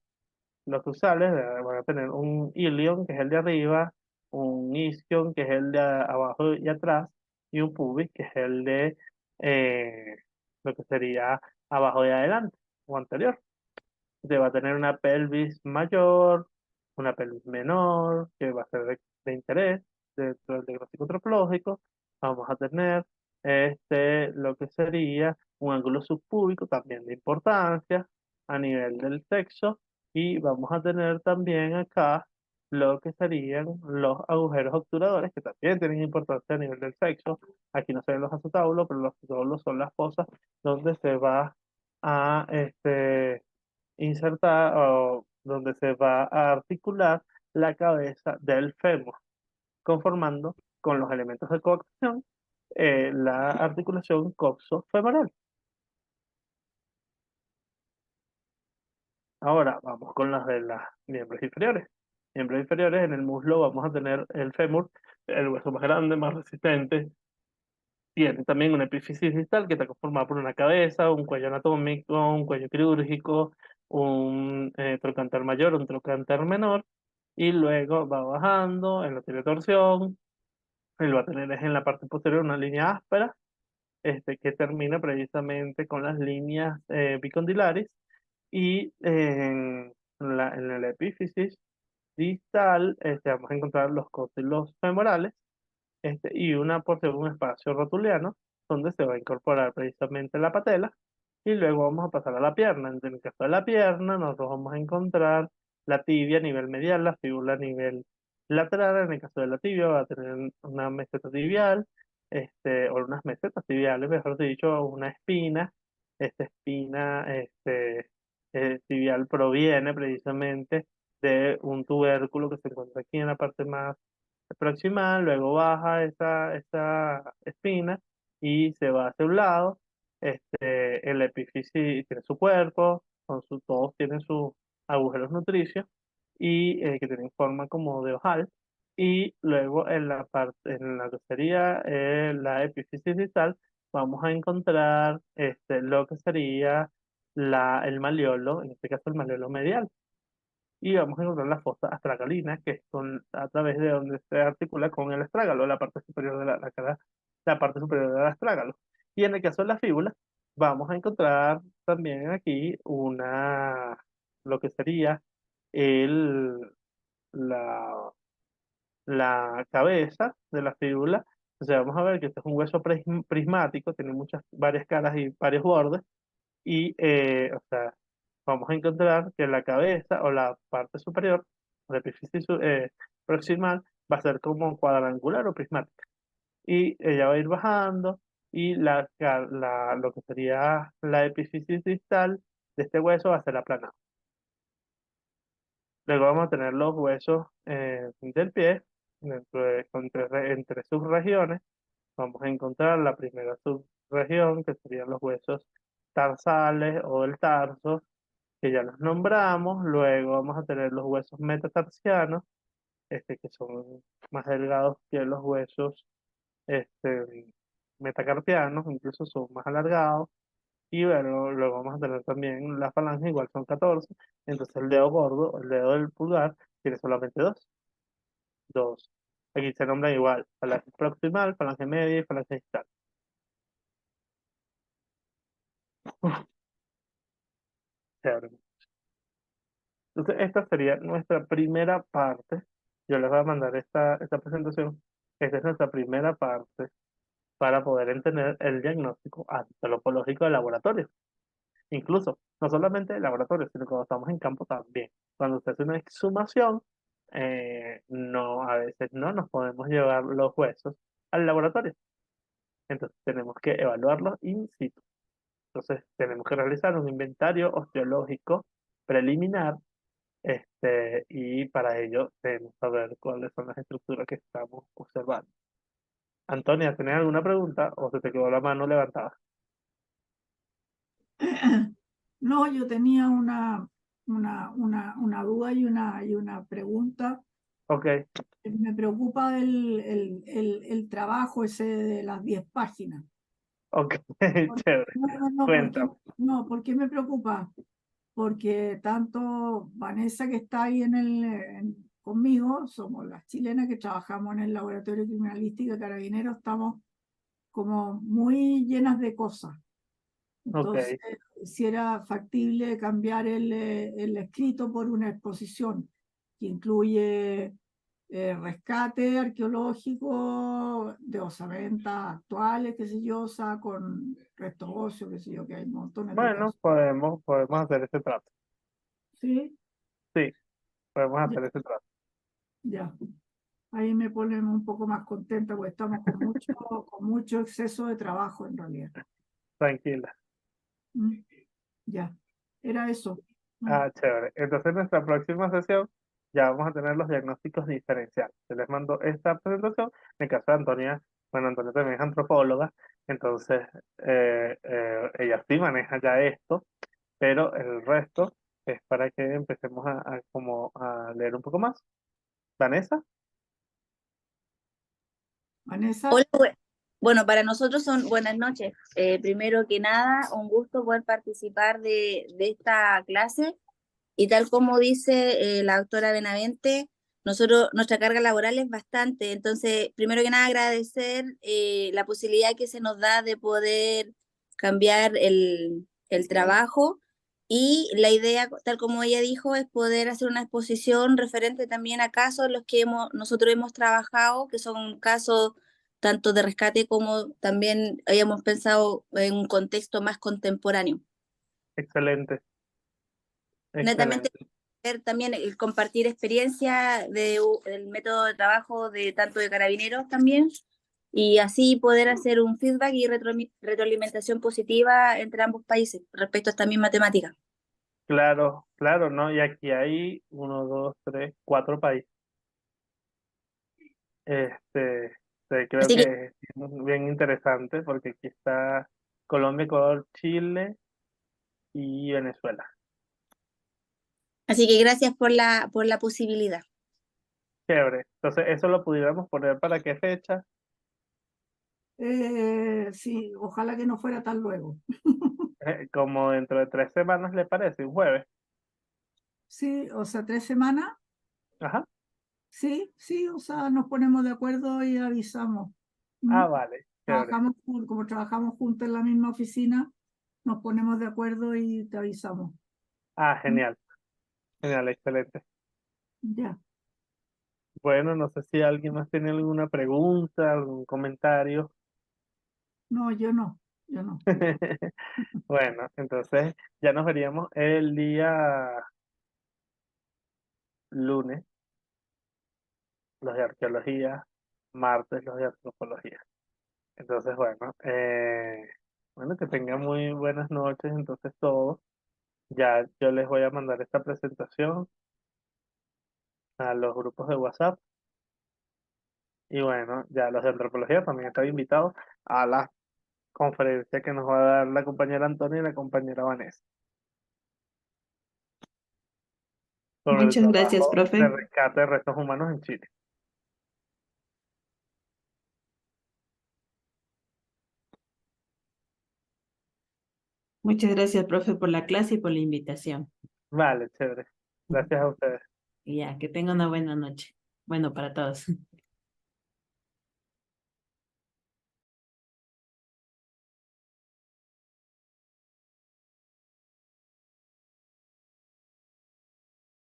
van a tener un ilion, que es el de arriba, un isquion, que es el de abajo y atrás, y un pubis, que es el de eh, lo que sería abajo y adelante, o anterior. Va a tener una pelvis mayor, una pelvis menor, que va a ser de interés dentro del diagnóstico antropológico. Vamos a tener lo que sería un ángulo subpúbico también de importancia a nivel del sexo. Y vamos a tener también acá lo que serían los agujeros obturadores, que también tienen importancia a nivel del sexo. Aquí no se ven los acetábulos, pero los acetábulos son las fosas donde se va a insertar o donde se va a articular la cabeza del fémur, conformando con los elementos de coacción la articulación coxo-femoral. Ahora vamos con las de las miembros inferiores. Miembros inferiores, en el muslo vamos a tener el fémur, el hueso más grande, más resistente. Tiene también una epífisis distal que está conformada por una cabeza, un cuello anatómico, un cuello quirúrgico, un trocánter mayor, un trocánter menor, y luego va bajando en la torsión. Él va a tener es en la parte posterior una línea áspera, que termina precisamente con las líneas bicondilares, y en la epífisis distal vamos a encontrar los cóndilos femorales, y una porción, un espacio rotuliano, donde se va a incorporar precisamente la patela, y luego vamos a pasar a la pierna. En el caso de la pierna, nosotros vamos a encontrar la tibia a nivel medial, la fíbula a nivel lateral. En el caso de la tibia va a tener una meseta tibial, o unas mesetas tibiales, mejor dicho, una espina. Esta espina, tibial proviene precisamente de un tubérculo que se encuentra aquí en la parte más proximal, luego baja esa espina y se va hacia un lado. El epífisis tiene su cuerpo, todos tienen sus agujeros nutricios, y que tienen forma como de ojal. Y luego en la parte, en la que sería la epífisis distal, vamos a encontrar lo que sería el malleolo, en este caso el malleolo medial, y vamos a encontrar la fosa astragalina, que es a través de donde se articula con el astrágalo, la parte superior de la parte superior del astrágalo. Y en el caso de la fíbula, vamos a encontrar también aquí lo que sería el, la, la cabeza de la fíbula. O sea, vamos a ver que este es un hueso prismático, tiene varias caras y varios bordes, y, o sea, vamos a encontrar que la cabeza o la parte superior, la epífisis proximal, va a ser como cuadrangular o prismática. Y ella va a ir bajando, y lo que sería la epífisis distal de este hueso va a ser aplanado. Luego vamos a tener los huesos del pie, entre sus regiones. Vamos a encontrar la primera subregión, que serían los huesos tarsales o del tarso, que ya los nombramos. Luego vamos a tener los huesos metatarsianos, que son más delgados que los huesos este, metacarpianos, incluso son más alargados. Y bueno, luego vamos a tener también la falange, igual son 14. Entonces el dedo gordo, el dedo del pulgar, tiene solamente dos. Aquí se nombran igual, falange proximal, falange media y falange distal. Chévere. Entonces, esta sería nuestra primera parte. Yo les voy a mandar esta presentación. Esta es nuestra primera parte para poder entender el diagnóstico antropológico de laboratorio. Incluso, no solamente de laboratorio, sino cuando estamos en campo también. Cuando usted hace una exhumación, no, a veces no nos podemos llevar los huesos al laboratorio. Entonces, tenemos que evaluarlos in situ. Entonces, tenemos que realizar un inventario osteológico preliminar, y para ello debemos saber cuáles son las estructuras que estamos observando. Antonia, ¿tenés alguna pregunta o se te quedó la mano levantada? No, yo tenía una duda y una pregunta. Ok, Me preocupa el trabajo ese de las 10 páginas. ok, Por- chévere. no, Cuéntame. no, ¿por qué me preocupa? Porque tanto Vanessa, que está ahí conmigo, somos las chilenas que trabajamos en el Laboratorio de Criminalística Carabineros, estamos como muy llenas de cosas. Ok, Entonces, si era factible cambiar el escrito por una exposición que incluye rescate arqueológico de osamentas actuales, qué sé yo, o sea, con restos óseos, qué sé yo, que hay montones de bueno, casos. podemos hacer ese trato. Sí, Sí, podemos ya, hacer ese trato. ya. Ahí me ponen un poco más contenta porque estamos con mucho exceso de trabajo en realidad. Tranquila. Mm, ya, era eso. Mm. Ah, chévere. Entonces, en nuestra próxima sesión ya vamos a tener los diagnósticos diferenciales. Yo les mando esta presentación. En el caso de Antonia, bueno, Antonia también es antropóloga, entonces ella sí maneja ya esto, pero el resto es para que empecemos como a leer un poco más. Vanessa, Vanessa, Hola, bueno, para nosotros son buenas noches. Primero que nada, un gusto poder participar de esta clase y tal como dice la doctora Benavente, nuestra carga laboral es bastante. Entonces, primero que nada, agradecer la posibilidad que se nos da de poder cambiar el trabajo y la idea, tal como ella dijo, es poder hacer una exposición referente también a casos en los que nosotros hemos trabajado, que son casos tanto de rescate como también habíamos pensado en un contexto más contemporáneo. excelente, Netamente excelente. también el compartir experiencia del método de trabajo de tanto de carabineros también y así poder hacer un feedback y retroalimentación positiva entre ambos países respecto a esta misma temática. Claro, claro, ¿no? Y aquí hay uno, dos, tres, cuatro países. Creo Así que, que es bien interesante porque aquí está Colombia, Ecuador, Chile y Venezuela. así que gracias por la posibilidad. Chévere. Entonces, eso lo pudiéramos poner para qué fecha. sí, ojalá que no fuera tan luego. Como dentro de 3 semanas, ¿le parece? Un jueves. Sí, o sea, 3 semanas. Ajá. Sí, sí, o sea, nos ponemos de acuerdo y avisamos. ¿Mm? Ah, vale. Chévere. Como trabajamos juntos en la misma oficina, nos ponemos de acuerdo y te avisamos. Ah, ¿Mm? genial. Genial, excelente. Ya, Bueno, no sé si alguien más tiene alguna pregunta, algún comentario. no, yo no, yo no. Bueno, entonces ya nos veríamos el día lunes, los de arqueología, martes, los de antropología. Entonces, bueno, que tengan muy buenas noches, entonces todos. Ya yo les voy a mandar esta presentación a los grupos de WhatsApp. Y bueno, ya los de antropología también están invitados a la conferencia que nos va a dar la compañera Antonia y la compañera Vanessa sobre el Muchas gracias, trabajo de profe. rescate de restos humanos en Chile. Muchas gracias, profe, por la clase y por la invitación. Vale, chévere. Gracias a ustedes. Y ya, que tenga una buena noche. Bueno, para todos.